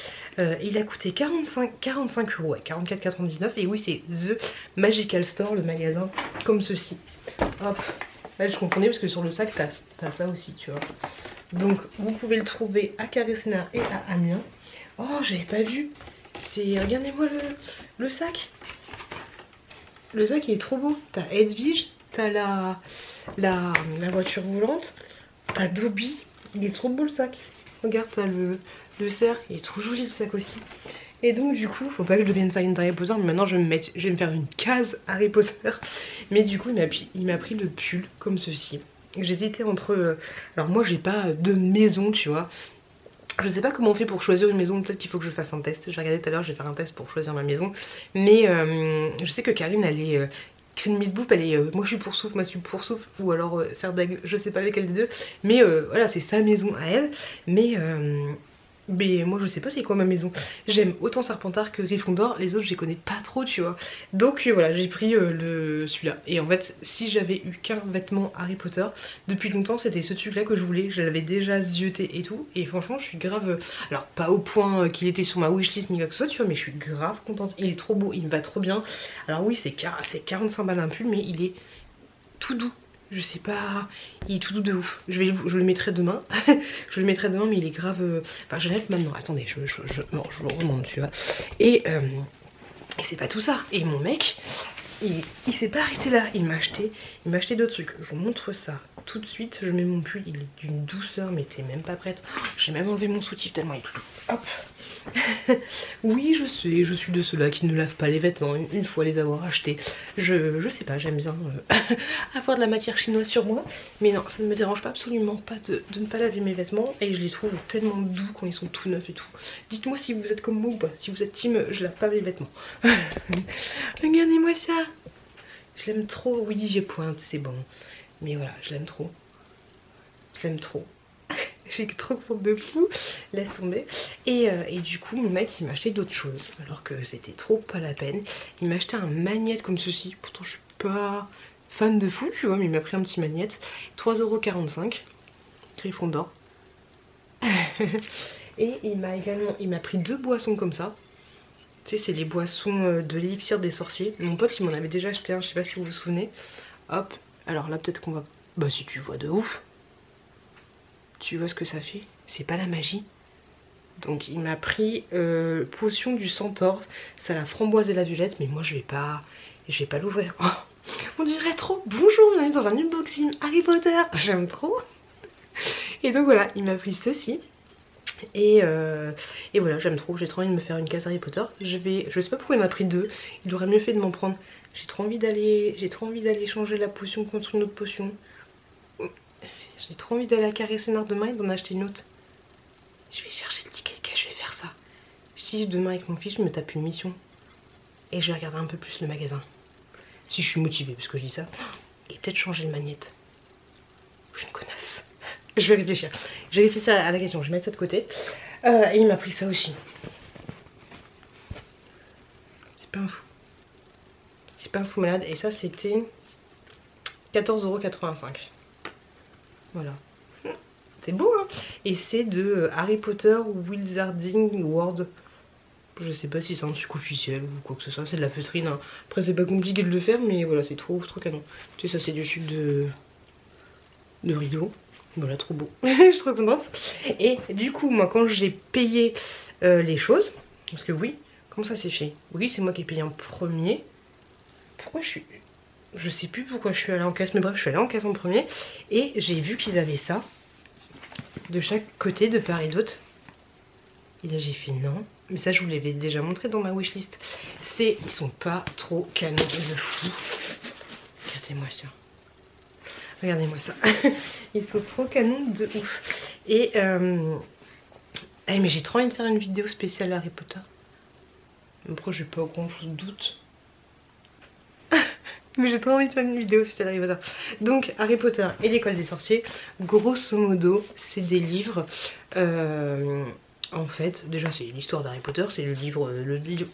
Speaker 1: Il a coûté 45 €, ouais 44,99 et oui c'est The Magical Store, le magasin, comme ceci. Hop, là je comprenais parce que sur le sac t'as ça aussi tu vois. Donc vous pouvez le trouver à Carré-Sénard et à Amiens. Oh j'avais pas vu, c'est, regardez-moi le sac. Le sac il est trop beau, t'as Edwige, t'as la voiture volante, t'as Dobby, il est trop beau le sac. Regarde t'as le cerf, il est trop joli le sac aussi. Et donc du coup, faut pas que je devienne fan d'Harry Potter, mais maintenant je vais me faire une case Harry Potter. Mais du coup il m'a pris le pull comme ceci. J'hésitais entre... alors moi j'ai pas de maison tu vois. Je sais pas comment on fait pour choisir une maison, peut-être qu'il faut que je fasse un test. J'ai regardé tout à l'heure, je vais faire un test pour choisir ma maison. Mais je sais que Karine elle est... Karine Miss Boop elle est... moi je suis pour Souffle, moi je suis pour Souffle. Ou alors Serdag, je sais pas lesquels des deux. Mais voilà c'est sa maison à elle. Mais moi je sais pas c'est quoi ma maison. J'aime autant Serpentard que Gryffondor, les autres je les connais pas trop tu vois. Donc voilà j'ai pris celui-là. Et en fait si j'avais eu qu'un vêtement Harry Potter depuis longtemps c'était ce truc là que je voulais. Je l'avais déjà zioté et tout. Et franchement je suis grave... Alors pas au point qu'il était sur ma wishlist ni quoi que ce soit tu vois, mais je suis grave contente. Il est trop beau, il me va trop bien. Alors oui c'est 45 balles un pull mais il est tout doux. Je sais pas, il est tout doux de ouf. Je le mettrai demain. Je le mettrai demain mais il est grave... Enfin je vais le mettre maintenant. Attendez, non, je le remonte tu vois. Et c'est pas tout ça. Et mon mec, il s'est pas arrêté là. Il m'a acheté d'autres trucs. Je vous montre ça tout de suite. Je mets mon pull, il est d'une douceur mais t'es même pas prête. J'ai même enlevé mon soutif tellement il est tout doux. Hop. Oui je sais, je suis de ceux-là qui ne lavent pas les vêtements une fois les avoir achetés. Je sais pas, j'aime bien avoir de la matière chinoise sur moi. Mais non, ça ne me dérange pas absolument pas de ne pas laver mes vêtements. Et je les trouve tellement doux quand ils sont tout neufs et tout. Dites-moi si vous êtes comme moi ou pas, si vous êtes team je lave pas mes vêtements. Regardez-moi ça. Je l'aime trop, oui j'ai pointe, c'est bon. Mais voilà, je l'aime trop. Je l'aime trop. J'ai trop contente de fou, laisse tomber. Et du coup mon mec il m'a acheté d'autres choses alors que c'était trop pas la peine. Il m'a acheté un magnète comme ceci, pourtant je suis pas fan de fou tu vois, mais il m'a pris un petit magnète. 3,45 €, Gryffondor. Et il m'a pris deux boissons comme ça. Tu sais c'est les boissons de l'élixir des sorciers. Mon pote il m'en avait déjà acheté un, je sais pas si vous vous souvenez. Hop, alors là peut-être qu'on va... Bah si tu vois de ouf. Tu vois ce que ça fait? C'est pas la magie. Donc il m'a pris potion du centaure. Ça la framboise et la violette. Mais moi je vais pas l'ouvrir. Oh, on dirait trop. Bonjour, bienvenue dans un unboxing Harry Potter. J'aime trop. Et donc voilà, il m'a pris ceci. Et voilà, j'aime trop. J'ai trop envie de me faire une case Harry Potter. Je sais pas pourquoi il m'a pris deux. Il aurait mieux fait de m'en prendre. J'ai trop envie d'aller changer la potion contre une autre potion. J'ai trop envie d'aller à Carré-Sénard demain et d'en acheter une autre. Je vais chercher le ticket de cash, je vais faire ça. Si demain avec mon fils je me tape une mission. Et je vais regarder un peu plus le magasin. Si je suis motivée parce que je dis ça. Et peut-être changer le magnète. Je suis une connasse. Je vais réfléchir. Je vais réfléchir à la question, je vais mettre ça de côté. Et il m'a pris ça aussi. C'est pas un fou. C'est pas un fou malade. Et ça c'était 14,85 €. Voilà. C'est beau hein. Et c'est de Harry Potter Wizarding World. Je sais pas si c'est un truc officiel ou quoi que ce soit. C'est de la feutrine hein. Après c'est pas compliqué de le faire mais voilà c'est trop canon. Tu sais ça c'est du sucre de... de rideaux. Voilà, trop beau. Je suis trop contente. Et du coup, moi, quand j'ai payé les choses, parce que oui, comment ça s'est fait? Oui, c'est moi qui ai payé en premier. Pourquoi je suis... Je sais plus pourquoi je suis allée en caisse, mais bref, je suis allée en caisse en premier. Et j'ai vu qu'ils avaient ça de chaque côté, de part et d'autre. Et là, j'ai fait non. Mais ça, je vous l'avais déjà montré dans ma wishlist. Ils sont pas trop canons de fou. Regardez-moi ça. Regardez-moi ça. Ils sont trop canons de ouf. Et mais j'ai trop envie de faire une vidéo spéciale Harry Potter. Mais pourquoi j'ai pas grand chose de doute. Mais j'ai trop envie de faire une vidéo spéciale Harry Potter. Donc Harry Potter et l'école des sorciers, grosso modo, c'est des livres. En fait, déjà c'est l'histoire d'Harry Potter, c'est le livre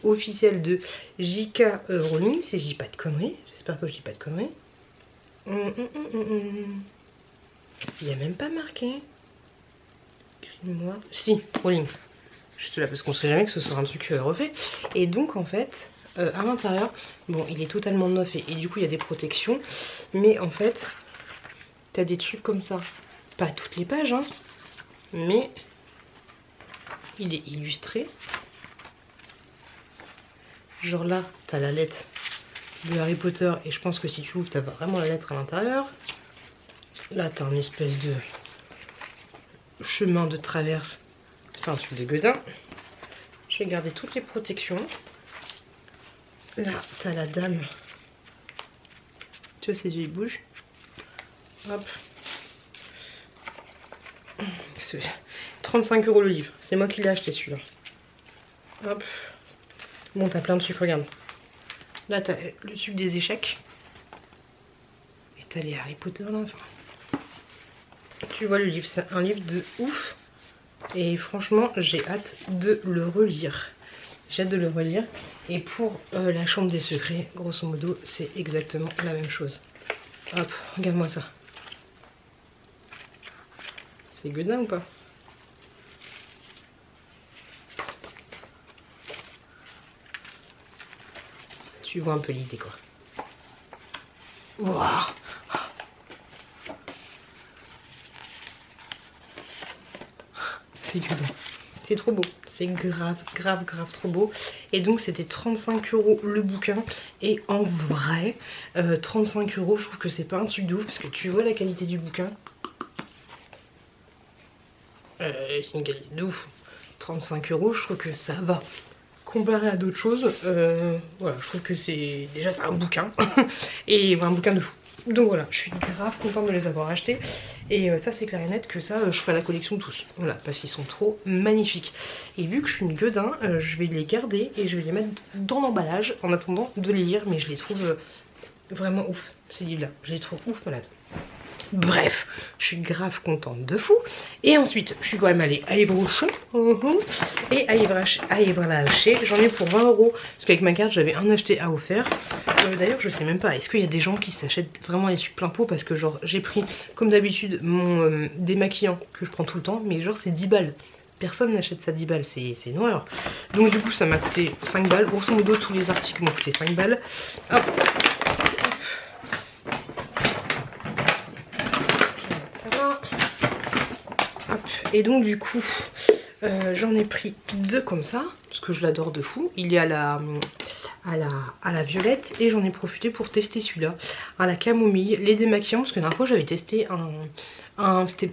Speaker 1: officiel de J.K. Rowling, si je dis pas de conneries. J'espère que je dis pas de conneries. Il n'y a même pas marqué. Grimoire. Si, Rowling. Juste là, parce qu'on sait jamais que ce soit un truc refait. Et donc, en fait, à l'intérieur, bon, il est totalement neuf et du coup, il y a des protections. Mais en fait, t'as des trucs comme ça. Pas toutes les pages, hein. Mais il est illustré. Genre là, t'as la lettre de Harry Potter. Et je pense que si tu ouvres, t'as vraiment la lettre à l'intérieur. Là, t'as un espèce de chemin de traverse. C'est un truc de gueudin. Je vais garder toutes les protections. Là, t'as la dame. Tu vois, ses yeux, ils bougent. Hop. 35 € le livre. C'est moi qui l'ai acheté, celui-là. Hop. Bon, t'as plein de trucs, regarde. Là, t'as le truc des échecs. Et t'as les Harry Potter, là. Enfin, tu vois, le livre, c'est un livre de ouf. Et franchement, j'ai hâte de le relire. J'ai hâte de le relire. Et pour la chambre des secrets, grosso modo, c'est exactement la même chose. Hop, regarde-moi ça. C'est gueudin ou pas? Tu vois un peu l'idée, quoi. Waouh! C'est gueudin. C'est trop beau. C'est grave, grave, grave trop beau. Et donc c'était 35 € le bouquin. Et en vrai, 35 €, je trouve que c'est pas un truc de ouf. Parce que tu vois la qualité du bouquin. C'est une qualité de ouf. 35 €, je trouve que ça va. Comparé à d'autres choses, voilà, je trouve que c'est... Déjà c'est un bouquin. Et un bouquin de fou. Donc voilà, je suis grave contente de les avoir achetés. Et ça c'est clair et net que ça, je ferai la collection tous. Voilà, parce qu'ils sont trop magnifiques. Et vu que je suis une gueudin, je vais les garder et je vais les mettre dans l'emballage en attendant de les lire. Mais je les trouve vraiment ouf, ces livres-là. Je les trouve ouf malade. Bref, je suis grave contente de fou. Et ensuite, je suis quand même allée à Evroche. Et à Evraché, j'en ai pour 20 €. Parce qu'avec ma carte, j'avais un acheté à offert. D'ailleurs, je sais même pas, est-ce qu'il y a des gens qui s'achètent vraiment les trucs plein pot? Parce que genre, j'ai pris, comme d'habitude, mon démaquillant que je prends tout le temps. Mais genre, c'est 10 balles. Personne n'achète ça 10 balles, c'est une horreur. Donc du coup, ça m'a coûté 5 balles. Grosso modo, tous les articles m'ont coûté 5 balles. Hop. Et donc du coup j'en ai pris 2 comme ça parce que je l'adore de fou. Il est à la violette et j'en ai profité pour tester celui-là à la camomille, lait démaquillant, parce que la dernière fois j'avais testé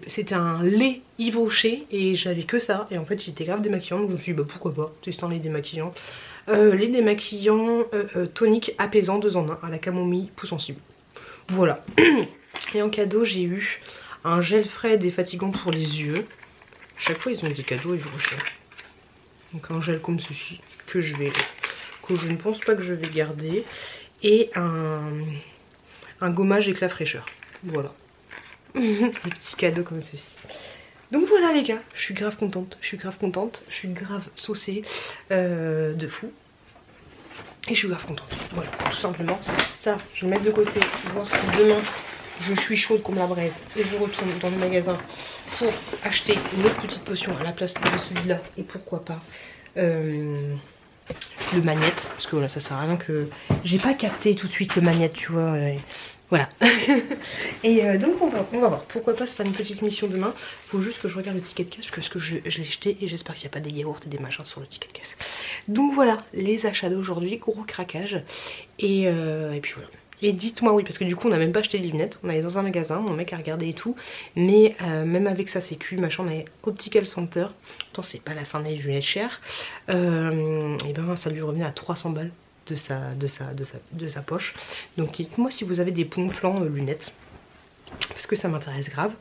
Speaker 1: c'était un lait Yves Rocher et j'avais que ça et en fait j'étais grave démaquillant, donc je me suis dit bah pourquoi pas tester un lait démaquillant. Lait démaquillant tonique apaisant 2 en 1 à la camomille peau sensible. Voilà. Et en cadeau j'ai eu un gel frais défatigant pour les yeux. Chaque fois ils ont des cadeaux Yves Rocher. Donc un gel comme ceci que je ne pense pas que je vais garder. Et un gommage éclat fraîcheur. Voilà. Des petits cadeaux comme ceci. Donc voilà les gars, je suis grave contente. Je suis grave saucée de fou. Et je suis grave contente. Voilà, tout simplement. Ça, je vais mettre de côté, voir si demain je suis chaude comme la braise et je retourne dans le magasin pour acheter une autre petite potion à la place de celui-là. Et pourquoi pas le magnète, parce que voilà, ça sert à rien que... J'ai pas capté tout de suite le magnète, tu vois. Voilà. Et donc on va voir. Pourquoi pas se faire une petite mission demain. Faut juste que je regarde le ticket de caisse parce que je l'ai jeté et j'espère qu'il n'y a pas des yaourts et des machins sur le ticket de caisse. Donc voilà, les achats d'aujourd'hui, gros craquage. Et puis voilà. Et dites-moi, oui, parce que du coup on n'a même pas acheté les lunettes. On allait dans un magasin, mon mec a regardé et tout. Mais même avec sa sécu, machin, on avait Optical Center. Pourtant c'est pas la fin des lunettes chères. Et ben ça lui revenait à 300 balles. De sa poche. Donc dites-moi si vous avez des bons plans lunettes, parce que ça m'intéresse grave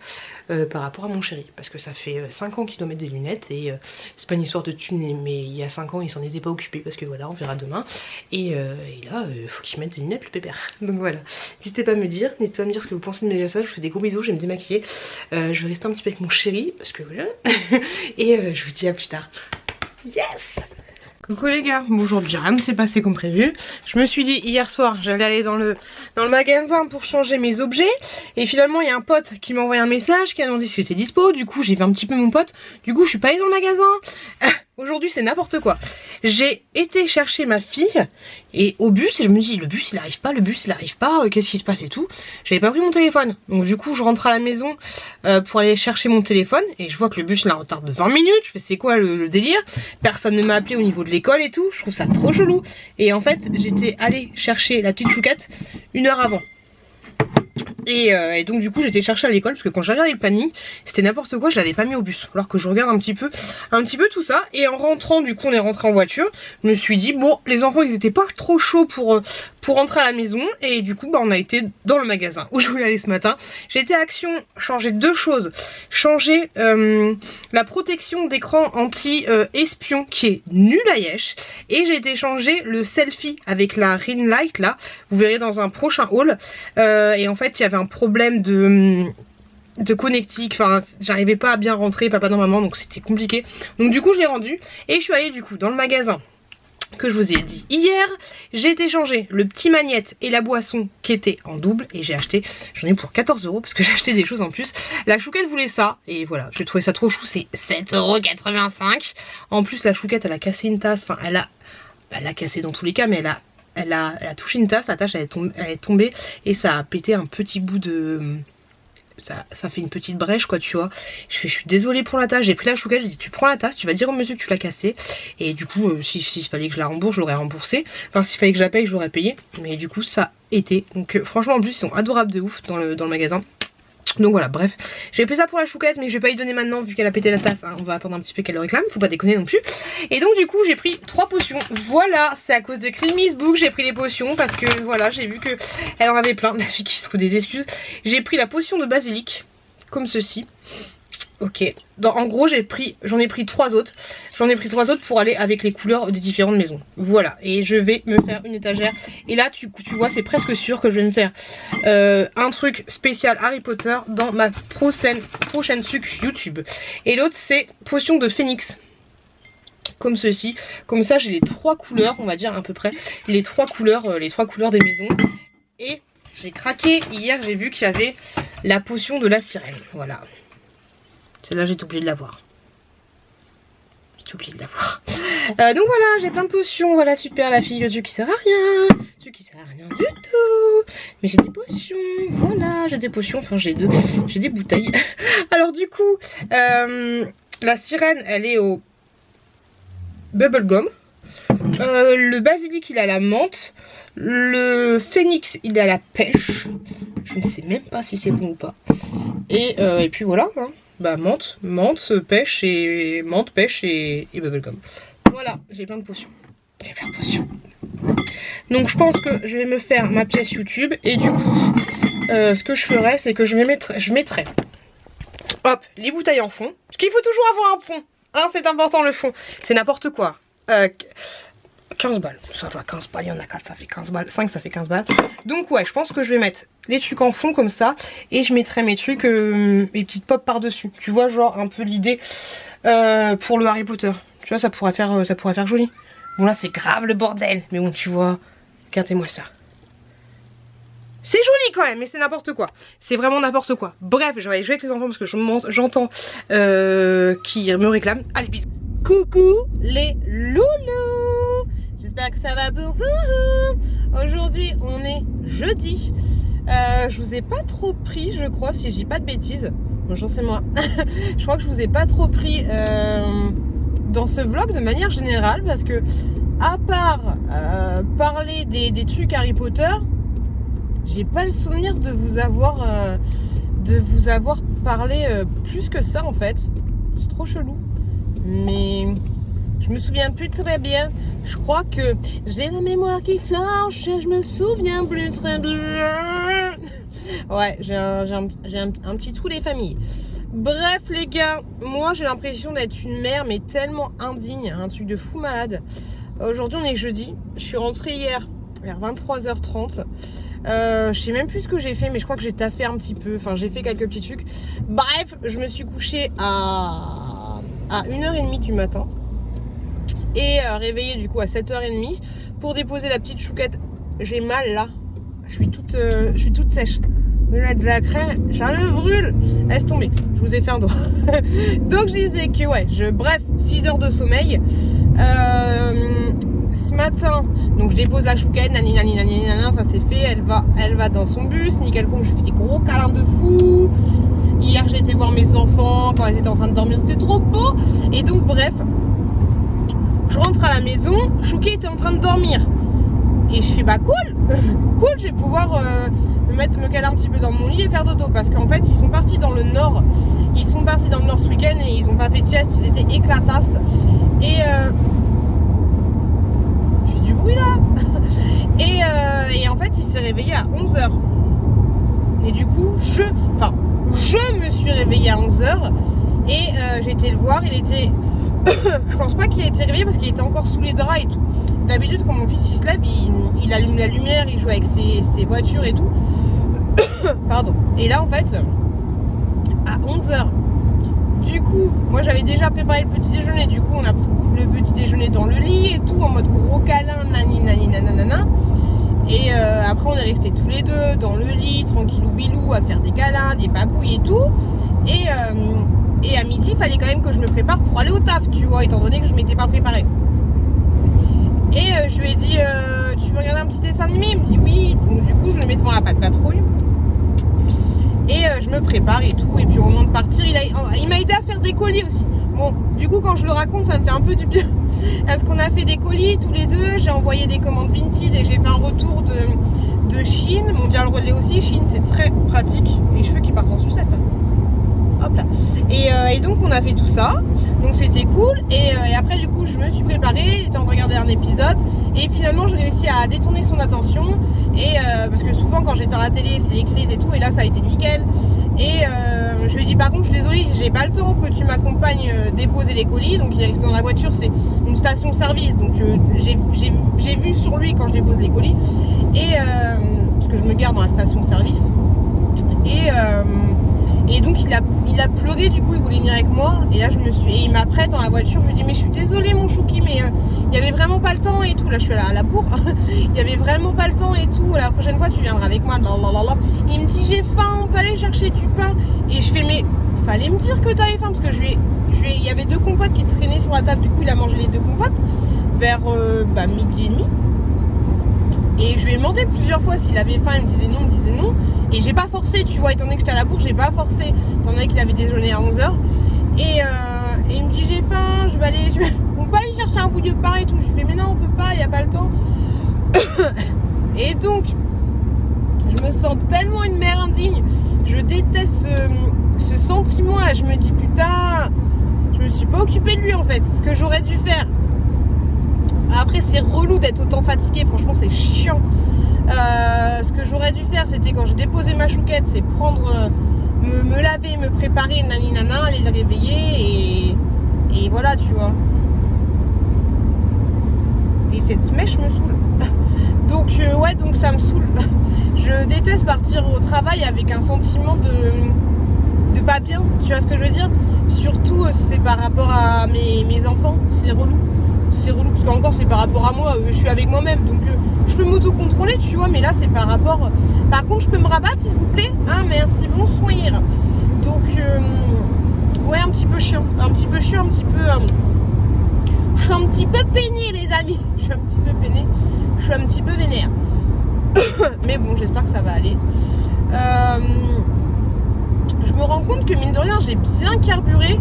Speaker 1: par rapport à mon chéri, parce que ça fait 5 ans qu'il doit mettre des lunettes et c'est pas une histoire de thune, mais il y a 5 ans il s'en était pas occupé, parce que voilà, on verra demain. Et là faut qu'il mette des lunettes, le pépère. Donc voilà, n'hésitez pas à me dire ce que vous pensez de mes messages. Je vous fais des gros bisous, je vais me démaquiller, je vais rester un petit peu avec mon chéri parce que voilà. Et je vous dis à plus tard. Yes. Coucou les gars, bon, aujourd'hui rien ne s'est passé comme prévu. Je me suis dit hier soir j'allais aller dans le magasin pour changer mes objets. Et finalement il y a un pote qui m'a envoyé un message qui a demandé si j'étais dispo. Du coup j'ai vu un petit peu mon pote. Du coup je suis pas allée dans le magasin. Aujourd'hui c'est n'importe quoi. J'ai été chercher ma fille et au bus, et je me dis le bus il arrive pas, qu'est-ce qui se passe et tout. J'avais pas pris mon téléphone. Donc du coup je rentre à la maison pour aller chercher mon téléphone. Et je vois que le bus il a un retard de 20 minutes. Je fais c'est quoi le délire. Personne ne m'a appelé au niveau de l'école et tout. Je trouve ça trop chelou. Et en fait j'étais allée chercher la petite chouquette 1 heure avant. Et donc du coup j'étais chercher à l'école parce que quand j'ai regardé le planning c'était n'importe quoi, je l'avais pas mis au bus. Alors que je regarde un petit peu tout ça. Et en rentrant, du coup on est rentré en voiture. Je me suis dit bon, les enfants ils étaient pas trop chauds pour rentrer à la maison. Et du coup bah on a été dans le magasin où je voulais aller ce matin. J'ai été à Action changer 2 choses. Changer la protection d'écran anti-espion qui est nulle à yesh. Et j'ai été changer le selfie avec la ring light là. Vous verrez dans un prochain haul. Et en fait il y avait un problème de connectique, enfin j'arrivais pas à bien rentrer, papa non maman, donc c'était compliqué. Donc du coup je l'ai rendu et je suis allée du coup dans le magasin que je vous ai dit hier. J'ai été changer le petit magnète et la boisson qui était en double et j'ai acheté, j'en ai pour 14 € parce que j'ai acheté des choses en plus. La chouquette voulait ça et voilà, j'ai trouvé ça trop chou, c'est 7,85 €. En plus la chouquette elle a cassé une tasse, enfin elle a cassé dans tous les cas, mais elle a touché une tasse, la tasse elle est tombée et ça a pété un petit bout de... Ça fait une petite brèche quoi, tu vois. Je suis désolée pour la tasse, j'ai pris la chouquette, j'ai dit tu prends la tasse, tu vas dire au monsieur que tu l'as cassée. Et du coup s'il fallait que je la rembourse, je l'aurais remboursée. Enfin s'il fallait que je la paye, je l'aurais payé. Mais du coup ça a été. Donc franchement en plus ils sont adorables de ouf dans le magasin. Donc voilà, bref, j'ai pris ça pour la chouquette, mais je vais pas y donner maintenant vu qu'elle a pété la tasse, hein. On va attendre un petit peu qu'elle le réclame, faut pas déconner non plus. Et donc du coup j'ai pris 3 potions. Voilà, c'est à cause de Creamy's Book j'ai pris les potions, parce que voilà, j'ai vu que elle en avait plein, la fille qui se trouve des excuses. J'ai pris la potion de basilic, comme ceci. Ok, en gros j'en ai pris 3 autres. J'en ai pris 3 autres pour aller avec les couleurs des différentes maisons. Voilà, et je vais me faire une étagère. Et là tu vois c'est presque sûr que je vais me faire un truc spécial Harry Potter dans ma prochaine suc YouTube. Et l'autre c'est potion de phénix, comme ceci. Comme ça j'ai les 3 couleurs, on va dire à peu près les 3 couleurs des maisons. Et j'ai craqué hier, j'ai vu qu'il y avait la potion de la sirène. Voilà, celle-là j'étais obligée de l'avoir. Donc voilà, j'ai plein de potions. Voilà, super, la fille, le truc qui sert à rien. Le truc qui sert à rien du tout. Mais j'ai des potions. Voilà, j'ai des potions. Enfin, j'ai des bouteilles. Alors du coup, la sirène, elle est au bubblegum. Le basilic, il a la menthe. Le phénix, il a la pêche. Je ne sais même pas si c'est bon ou pas. Et puis voilà, hein. Bah menthe, pêche et bubblegum. Voilà, j'ai plein de potions. Donc je pense que je vais me faire ma pièce YouTube. Et du coup, ce que je ferai, c'est que je mettrai hop, les bouteilles en fond. Parce qu'il faut toujours avoir un fond. Hein, c'est important le fond. C'est n'importe quoi. 15 balles, ça va, 15 balles, il y en a 4, ça fait 15 balles, 5 ça fait 15 balles. Donc ouais, je pense que je vais mettre les trucs en fond comme ça. Et je mettrai mes trucs, mes petites pop par dessus. Tu vois, genre un peu l'idée pour le Harry Potter. Tu vois, ça pourrait faire joli. Bon là c'est grave le bordel, mais bon tu vois, regardez-moi ça. C'est joli quand même, mais c'est n'importe quoi. C'est vraiment n'importe quoi. Bref, je vais aller jouer avec les enfants parce que j'entends qui me réclament. Allez, bisous. Coucou les loulous. J'espère que ça va pour vous. Aujourd'hui on est jeudi. Je vous ai pas trop pris, je crois, si je dis pas de bêtises. Bon, j'en sais moi. Je crois que je vous ai pas trop pris dans ce vlog de manière générale, parce que à part parler des trucs Harry Potter, j'ai pas le souvenir de vous avoir parlé plus que ça en fait. C'est trop chelou. Mais je me souviens plus très bien. Je crois que j'ai la mémoire qui flanche et je me souviens plus très bien. Ouais, j'ai un petit trou des familles. Bref les gars, moi j'ai l'impression d'être une mère mais tellement indigne, un truc de fou malade. Aujourd'hui on est jeudi, je suis rentrée hier vers 23h30. Je sais même plus ce que j'ai fait, mais je crois que j'ai taffé un petit peu. Enfin, j'ai fait quelques petits trucs. Bref, je me suis couchée à 1h30 du matin et réveillée du coup à 7h30 pour déposer la petite chouquette. J'ai mal là. Je suis toute sèche. De la crème, ça me brûle. Laisse tomber, je vous ai fait un doigt. Donc je disais que ouais, bref, 6 heures de sommeil. Ce matin, donc je dépose la chouquette, nani, ça c'est fait, elle va dans son bus, nickel con, je fais des gros câlins de fou. Hier j'ai été voir mes enfants quand elles étaient en train de dormir, c'était trop beau. Et donc bref, je rentre à la maison, Chouquet était en train de dormir. Et je fais bah cool, je vais pouvoir me caler un petit peu dans mon lit et faire dodo. Parce qu'en fait ils sont partis dans le nord, ce week-end et ils ont pas fait de sieste, ils étaient éclatasses. Et je fais du bruit là. Et en fait il s'est réveillé à 11h. Et du coup je me suis réveillée à 11h et j'ai été le voir, il était... je pense pas qu'il a été réveillé parce qu'il était encore sous les draps et tout. D'habitude quand mon fils il se lève, il allume la lumière, il joue avec ses voitures et tout. Pardon. Et là en fait à 11h, du coup moi j'avais déjà préparé le petit déjeuner. Du coup on a pris le petit déjeuner dans le lit et tout en mode gros câlin, nani nanana. Et après on est restés tous les deux dans le lit, tranquillou bilou, à faire des câlins, des papouilles et tout. Et à midi, il fallait quand même que je me prépare pour aller au taf, tu vois, étant donné que je m'étais pas préparée. Et je lui ai dit, tu veux regarder un petit dessin animé? Il me dit oui. Donc du coup, je le mets devant la patte patrouille. Et je me prépare et tout. Et puis au moment de partir, il m'a aidé à faire des colis aussi. Bon, du coup, quand je le raconte, ça me fait un peu du bien. Parce qu'on a fait des colis tous les deux. J'ai envoyé des commandes Vinted et j'ai fait un retour de Chine. Mondial Relais aussi. Chine, c'est très pratique. Les cheveux qui partent en sucette. Hop là. Et donc on a fait tout ça, donc c'était cool. Et après du coup je me suis préparée, j'étais en train de regarder un épisode et finalement j'ai réussi à détourner son attention. Et parce que souvent quand j'étais à la télé c'est les crises et tout, et là ça a été nickel. Et je lui ai dit par contre je suis désolée, j'ai pas le temps que tu m'accompagnes déposer les colis. Donc il est resté dans la voiture, c'est une station service, donc j'ai vu sur lui quand je dépose les colis. Et parce que je me garde dans la station service. Et donc il a pleuré, du coup il voulait venir avec moi. Et là il m'apprête dans la voiture, je lui dis mais je suis désolée mon chouki, mais il y avait vraiment pas le temps et tout. Là je suis à la bourre. Il y avait vraiment pas le temps et tout. La prochaine fois tu viendras avec moi. Blablabla. Et il me dit j'ai faim, on peut aller chercher du pain. Et je fais mais fallait me dire que t'avais faim, parce que il y avait 2 compotes qui traînaient sur la table. Du coup il a mangé les 2 compotes vers midi et demi. Et je lui ai demandé plusieurs fois s'il avait faim, il me disait non. Et j'ai pas forcé, tu vois, étant donné que j'étais à la bourre, j'ai pas forcé, étant donné qu'il avait déjeuné à 11h. Et il me dit j'ai faim, on peut aller chercher un bout de pain et tout. Je lui fais mais non on peut pas, il y a pas le temps. Et donc je me sens tellement une mère indigne. Je déteste ce sentiment là. Je me dis putain, je me suis pas occupée de lui en fait, ce que j'aurais dû faire. Après c'est relou d'être autant fatiguée, franchement c'est chiant. Ce que j'aurais dû faire, c'était quand j'ai déposé ma chouquette, c'est prendre, me laver, me préparer, nani nana, aller le réveiller et voilà tu vois. Et cette mèche me saoule. Donc ouais, donc ça me saoule. Je déteste partir au travail avec un sentiment de pas bien, tu vois ce que je veux dire. Surtout c'est par rapport à mes enfants, c'est relou. C'est relou parce qu'encore c'est par rapport à moi, je suis avec moi-même, donc je peux m'auto-contrôler tu vois, mais là c'est par rapport. Par contre je peux me rabattre s'il vous plaît, hein, merci, bonsoir. Donc ouais, un petit peu chiant, je suis un petit peu peinée les amis, je suis un petit peu peinée, je suis un petit peu vénère. Mais bon, j'espère que ça va aller. Je me rends compte que mine de rien, j'ai bien carburé.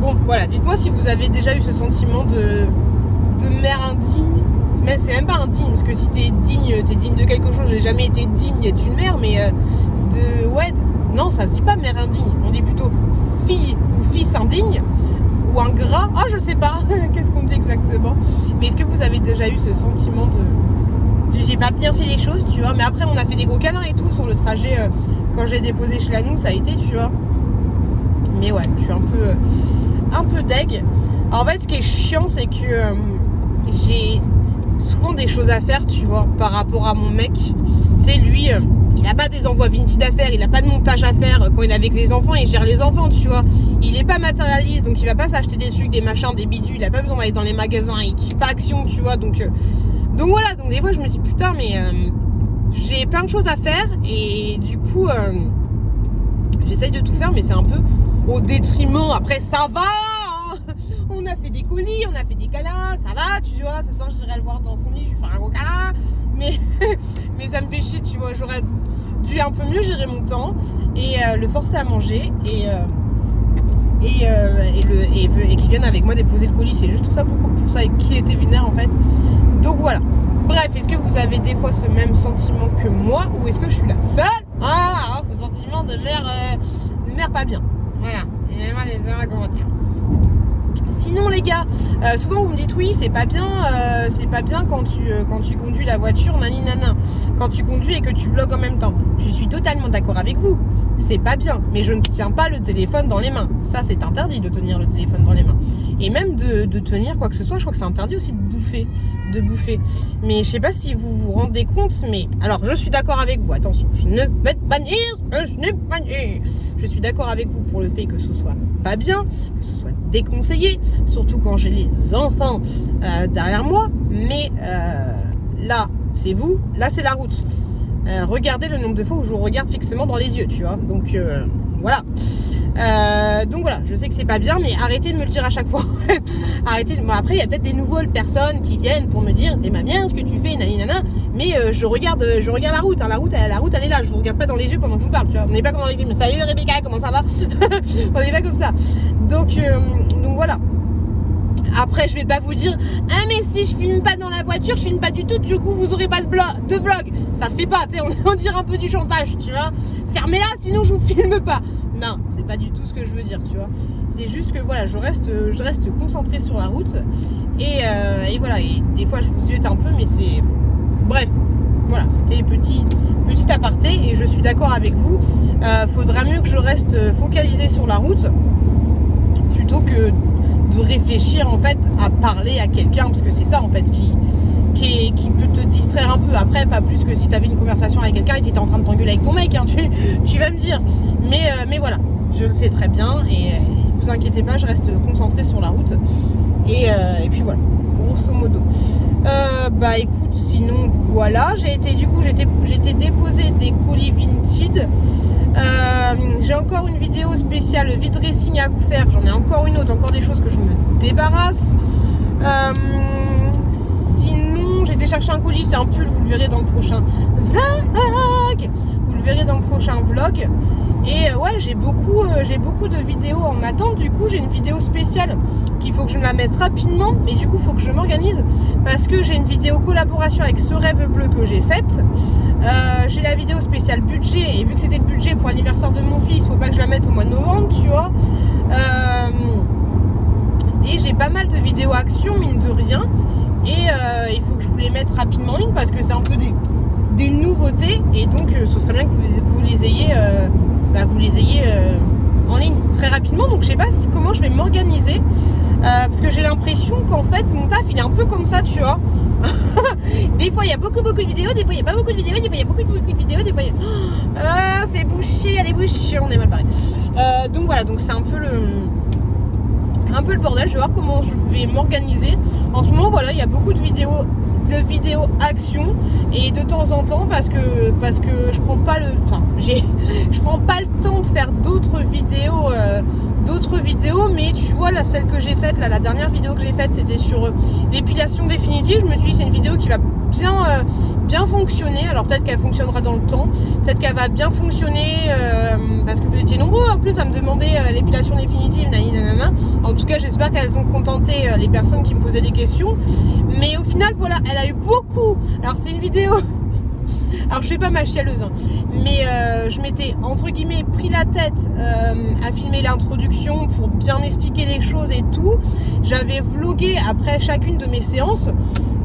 Speaker 1: Bon, voilà, dites-moi si vous avez déjà eu ce sentiment de mère indigne. Mais c'est même pas indigne, parce que si t'es digne de quelque chose. J'ai jamais été digne d'une mère, mais non, ça se dit pas mère indigne. On dit plutôt fille ou fils indigne. Ou ingrat, je sais pas, qu'est-ce qu'on dit exactement. Mais est-ce que vous avez déjà eu ce sentiment de j'ai pas bien fait les choses, tu vois. Mais après on a fait des gros câlins et tout sur le trajet quand j'ai déposé chez la nous, ça a été, tu vois. Mais ouais, je suis un peu deg. En fait ce qui est chiant c'est que j'ai souvent des choses à faire, tu vois, par rapport à mon mec. Tu sais, lui, il a pas des envois Vinted à faire, il a pas de montage à faire. Quand il est avec les enfants, il gère les enfants, tu vois. Il est pas matérialiste, donc il va pas s'acheter des trucs, des machins, des bidules. Il a pas besoin d'aller dans les magasins, il kiffe pas Action, tu vois. Donc voilà, donc des fois je me dis putain, mais j'ai plein de choses à faire et du coup j'essaye de tout faire, mais c'est un peu au détriment. Après ça va, hein. On a fait des colis, on a fait des câlins, ça va, tu vois. Ce soir j'irai le voir dans son lit, je vais faire un gros câlin, mais ça me fait chier, tu vois. J'aurais dû un peu mieux gérer mon temps et le forcer à manger et qu'il vienne avec moi déposer le colis. C'est juste tout ça pour ça qu'il était vénère en fait. Donc voilà. Bref, est-ce que vous avez des fois ce même sentiment que moi ou est-ce que je suis la seule ce sentiment de mère pas bien. Voilà. Et moi les commentaires. Sinon les gars, souvent vous me dites oui c'est pas bien quand tu conduis la voiture nani nana, quand tu conduis et que tu vlogs en même temps. Je suis totalement d'accord avec vous, c'est pas bien, mais je ne tiens pas le téléphone dans les mains. Ça c'est interdit de tenir le téléphone dans les mains. Et même de tenir quoi que ce soit, je crois que c'est interdit aussi de bouffer. Mais je sais pas si vous vous rendez compte, mais alors je suis d'accord avec vous, attention, je ne vais pas dire, je suis d'accord avec vous pour le fait que ce soit pas bien, que ce soit déconseillé, surtout quand j'ai les enfants derrière moi, mais là c'est vous, là c'est la route. Regardez le nombre de fois où je vous regarde fixement dans les yeux, tu vois, donc voilà. Donc voilà, je sais que c'est pas bien, mais arrêtez de me le dire à chaque fois. Arrêtez. Bon, après, il y a peut-être des nouvelles personnes qui viennent pour me dire, c'est ma bien ce que tu fais, nana. Mais je regarde la route. Hein. La route, elle est là. Je vous regarde pas dans les yeux pendant que je vous parle. Tu vois, on n'est pas comme dans les films. Salut Rebecca, comment ça va? On n'est pas comme ça. Donc voilà. Après, je vais pas vous dire, mais si je filme pas dans la voiture, je filme pas du tout, du coup vous aurez pas de vlog. Ça se fait pas, tu sais, on dirait un peu du chantage, tu vois. Fermez-la, sinon je vous filme pas. Non, c'est pas du tout ce que je veux dire, tu vois. C'est juste que voilà, je reste concentrée sur la route. Et voilà, et des fois je vous ziote un peu, mais c'est... Bref, voilà, c'était petit aparté et je suis d'accord avec vous. Faudra mieux que je reste focalisée sur la route plutôt que de réfléchir en fait à parler à quelqu'un, parce que c'est ça en fait qui peut te distraire un peu. Après pas plus que si tu avais une conversation avec quelqu'un et tu étais en train de t'engueuler avec ton mec, hein, tu vas me dire, mais voilà, je le sais très bien et vous inquiétez pas, je reste concentrée sur la route et puis voilà, grosso modo. Bah écoute, sinon voilà, j'ai été déposer des colis Vinted. J'ai encore une vidéo spéciale vide dressing à vous faire. J'en ai encore une autre, encore des choses que je me débarrasse. Sinon, j'ai été chercher un colis, c'est un pull, vous le verrez dans le prochain vlog. Vous le verrez dans le prochain vlog. Et ouais, j'ai beaucoup de vidéos en attente. Du coup, j'ai une vidéo spéciale qu'il faut que je me la mette rapidement. Mais du coup, il faut que je m'organise parce que j'ai une vidéo collaboration avec Ce Rêve Bleu que j'ai faite. J'ai la vidéo spéciale budget. Et vu que c'était le budget pour l'anniversaire de mon fils, faut pas que je la mette au mois de novembre, tu vois. Et j'ai pas mal de vidéos action, mine de rien. Et il faut que je vous les mette rapidement en ligne parce que c'est un peu des nouveautés. Et donc, ce serait bien que vous les ayez... en ligne très rapidement. Donc je sais pas comment je vais m'organiser parce que j'ai l'impression qu'en fait mon taf il est un peu comme ça, tu vois. Des fois il y a beaucoup de vidéos, des fois il n'y a pas beaucoup de vidéos, des fois il y a beaucoup de vidéos, des fois c'est bouché, il y a des bouchées, on est mal barré. Donc voilà, donc c'est un peu le bordel. Je vais voir comment je vais m'organiser. En ce moment voilà, il y a beaucoup de vidéos action et de temps en temps parce que je prends pas le temps de faire d'autres vidéos, mais tu vois là, celle que j'ai faite là, la dernière vidéo que j'ai faite, c'était sur l'épilation définitive. Je me suis dit c'est une vidéo qui va bien fonctionner. Alors peut-être qu'elle fonctionnera dans le temps, peut-être qu'elle va bien fonctionner parce que vous étiez nombreux en plus à me demander l'épilation définitive, nanana. En tout cas, j'espère qu'elles ont contenté les personnes qui me posaient des questions. Mais au final, voilà, elle a eu beaucoup. Alors c'est une vidéo. Alors je fais pas ma chialeuse, hein, mais je m'étais entre guillemets pris la tête à filmer l'introduction pour bien expliquer les choses et tout. J'avais vlogué après chacune de mes séances.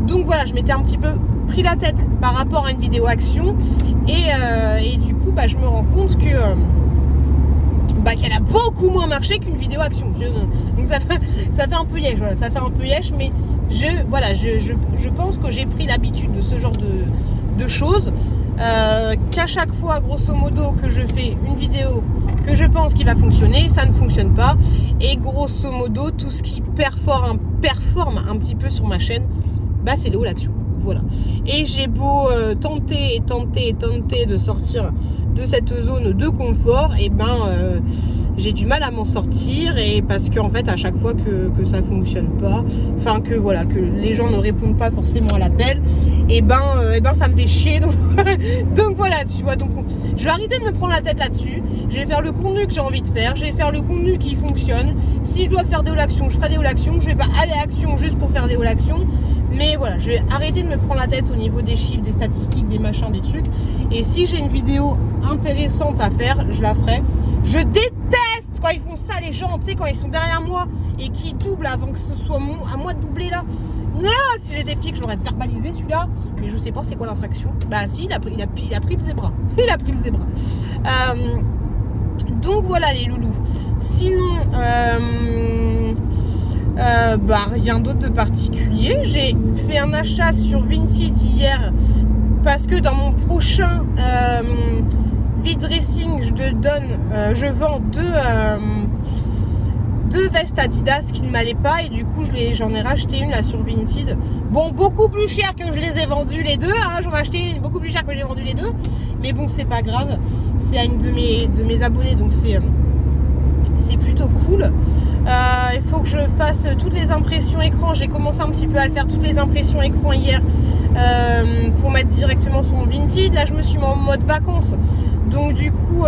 Speaker 1: Donc voilà, je m'étais un petit peu pris la tête par rapport à une vidéo action. Et du coup, je me rends compte que qu'elle a beaucoup moins marché qu'une vidéo action. Donc ça fait un peu yèche, voilà, ça fait un peu yèche, mais je pense que j'ai pris l'habitude de ce genre de choses, qu'à chaque fois, grosso modo, que je fais une vidéo que je pense qu'il va fonctionner, ça ne fonctionne pas. Et grosso modo, tout ce qui performe un petit peu sur ma chaîne, c'est le haut l'action. Voilà. Et j'ai beau tenter de sortir de cette zone de confort, et j'ai du mal à m'en sortir, et parce qu'en fait à chaque fois que ça fonctionne pas, enfin que voilà, que les gens ne répondent pas forcément à l'appel, et ça me fait chier. Donc voilà, tu vois, donc je vais arrêter de me prendre la tête là-dessus. Je vais faire le contenu que j'ai envie de faire, je vais faire le contenu qui fonctionne. Si je dois faire des haul actions, je ferai des haul actions. Je vais pas aller à action juste pour faire des haul actions. Mais voilà, je vais arrêter de me prendre la tête au niveau des chiffres, des statistiques, des machins, des trucs. Et si j'ai une vidéo intéressante à faire, je la ferai. Je déteste quand ils font ça, les gens, tu sais, quand ils sont derrière moi et qui doublent avant que ce soit à moi de doubler là. Non, si j'étais flic, je l'aurais verbalisé celui-là. Mais je sais pas c'est quoi l'infraction. Si, il a pris le zébra. Il a pris le zébra. Donc voilà les loulous. Sinon, rien d'autre de particulier. J'ai fait un achat sur Vinted hier parce que dans mon prochain V-Dressing, je vends deux vestes Adidas qui ne m'allaient pas, et du coup j'en ai racheté une là sur Vinted. Bon, beaucoup plus cher que je les ai vendues les deux, hein. J'en ai acheté une beaucoup plus cher que j'ai vendu les deux, mais bon, c'est pas grave, c'est à une de mes abonnées, donc c'est plutôt cool. Il faut que je fasse toutes les impressions écran. J'ai commencé un petit peu à le faire, toutes les impressions écran hier, pour mettre directement sur mon Vinted. Là je me suis mis en mode vacances, donc du coup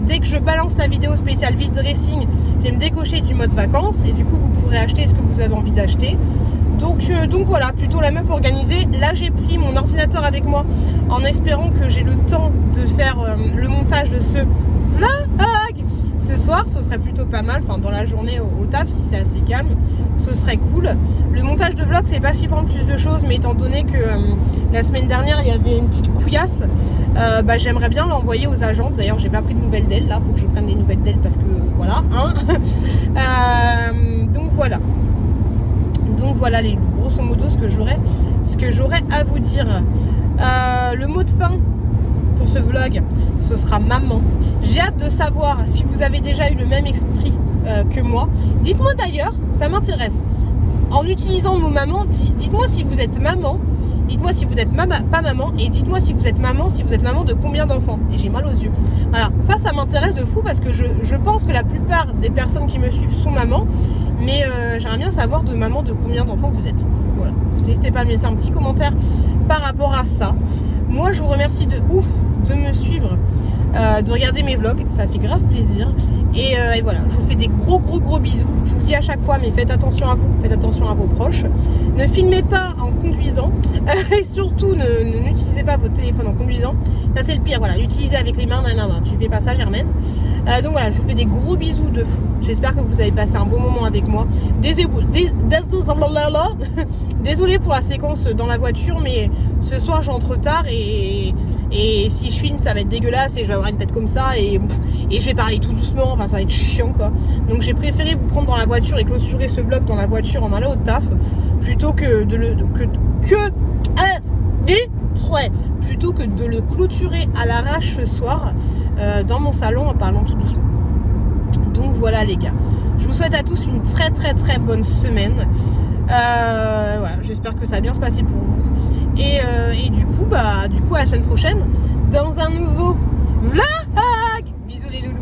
Speaker 1: dès que je balance la vidéo spéciale vide dressing, je vais me décocher du mode vacances, et du coup vous pourrez acheter ce que vous avez envie d'acheter. Donc voilà, plutôt la meuf organisée. Là j'ai pris mon ordinateur avec moi en espérant que j'ai le temps de faire le montage de ce vlog ce soir. Ce serait plutôt pas mal, enfin dans la journée au taf, si c'est assez calme, ce serait cool. Le montage de vlog, c'est pas ce qui prend plus de choses, mais étant donné que la semaine dernière il y avait une petite couillasse, j'aimerais bien l'envoyer aux agentes. D'ailleurs j'ai pas pris de nouvelles d'elle, là faut que je prenne des nouvelles d'elle parce que voilà, hein. Donc voilà les loups, grosso modo ce que j'aurais à vous dire. Le mot de fin pour ce vlog, ce sera maman. J'ai hâte de savoir si vous avez déjà eu le même esprit que moi. Dites-moi d'ailleurs, ça m'intéresse. En utilisant le mot maman, dites-moi si vous êtes maman, dites-moi si vous êtes pas maman, et dites-moi si vous êtes maman de combien d'enfants. Et j'ai mal aux yeux. Voilà, ça m'intéresse de fou, parce que je pense que la plupart des personnes qui me suivent sont mamans, mais j'aimerais bien savoir de maman de combien d'enfants vous êtes. Voilà, n'hésitez pas à me laisser un petit commentaire par rapport à ça. Moi je vous remercie de ouf de me suivre, de regarder mes vlogs, ça fait grave plaisir. Et voilà, je vous fais des gros bisous. Je vous le dis à chaque fois, mais faites attention à vous, faites attention à vos proches. Ne filmez pas en conduisant, et surtout n'utilisez pas votre téléphone en conduisant. Ça c'est le pire, voilà, utilisez avec les mains, non, tu fais pas ça Germaine. Donc voilà, je vous fais des gros bisous de fou. J'espère que vous avez passé un bon moment avec moi. Désolée pour la séquence dans la voiture, mais ce soir j'entre tard, et si je filme ça va être dégueulasse, et je vais avoir une tête comme ça, et je vais parler tout doucement, enfin ça va être chiant quoi. Donc j'ai préféré vous prendre dans la voiture et clôturer ce vlog dans la voiture en allant au taf, plutôt que de le clôturer à l'arrache ce soir dans mon salon en parlant tout doucement. Donc voilà les gars, je vous souhaite à tous une très bonne semaine. Voilà, j'espère que ça va bien se passer pour vous, et du coup à la semaine prochaine dans un nouveau vlog. Bisous les loulous.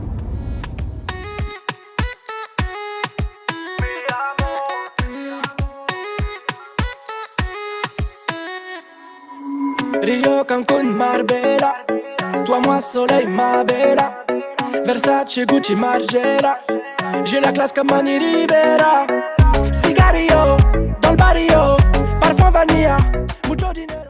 Speaker 2: Rio, Cancun, Marbella. Toi, moi, soleil, ma bella. Versace, Gucci, Margiela. J'ai la classe comme Mani Rivera. Cigarillo, dans le barrio. Parfum vanilla, mucho dinero.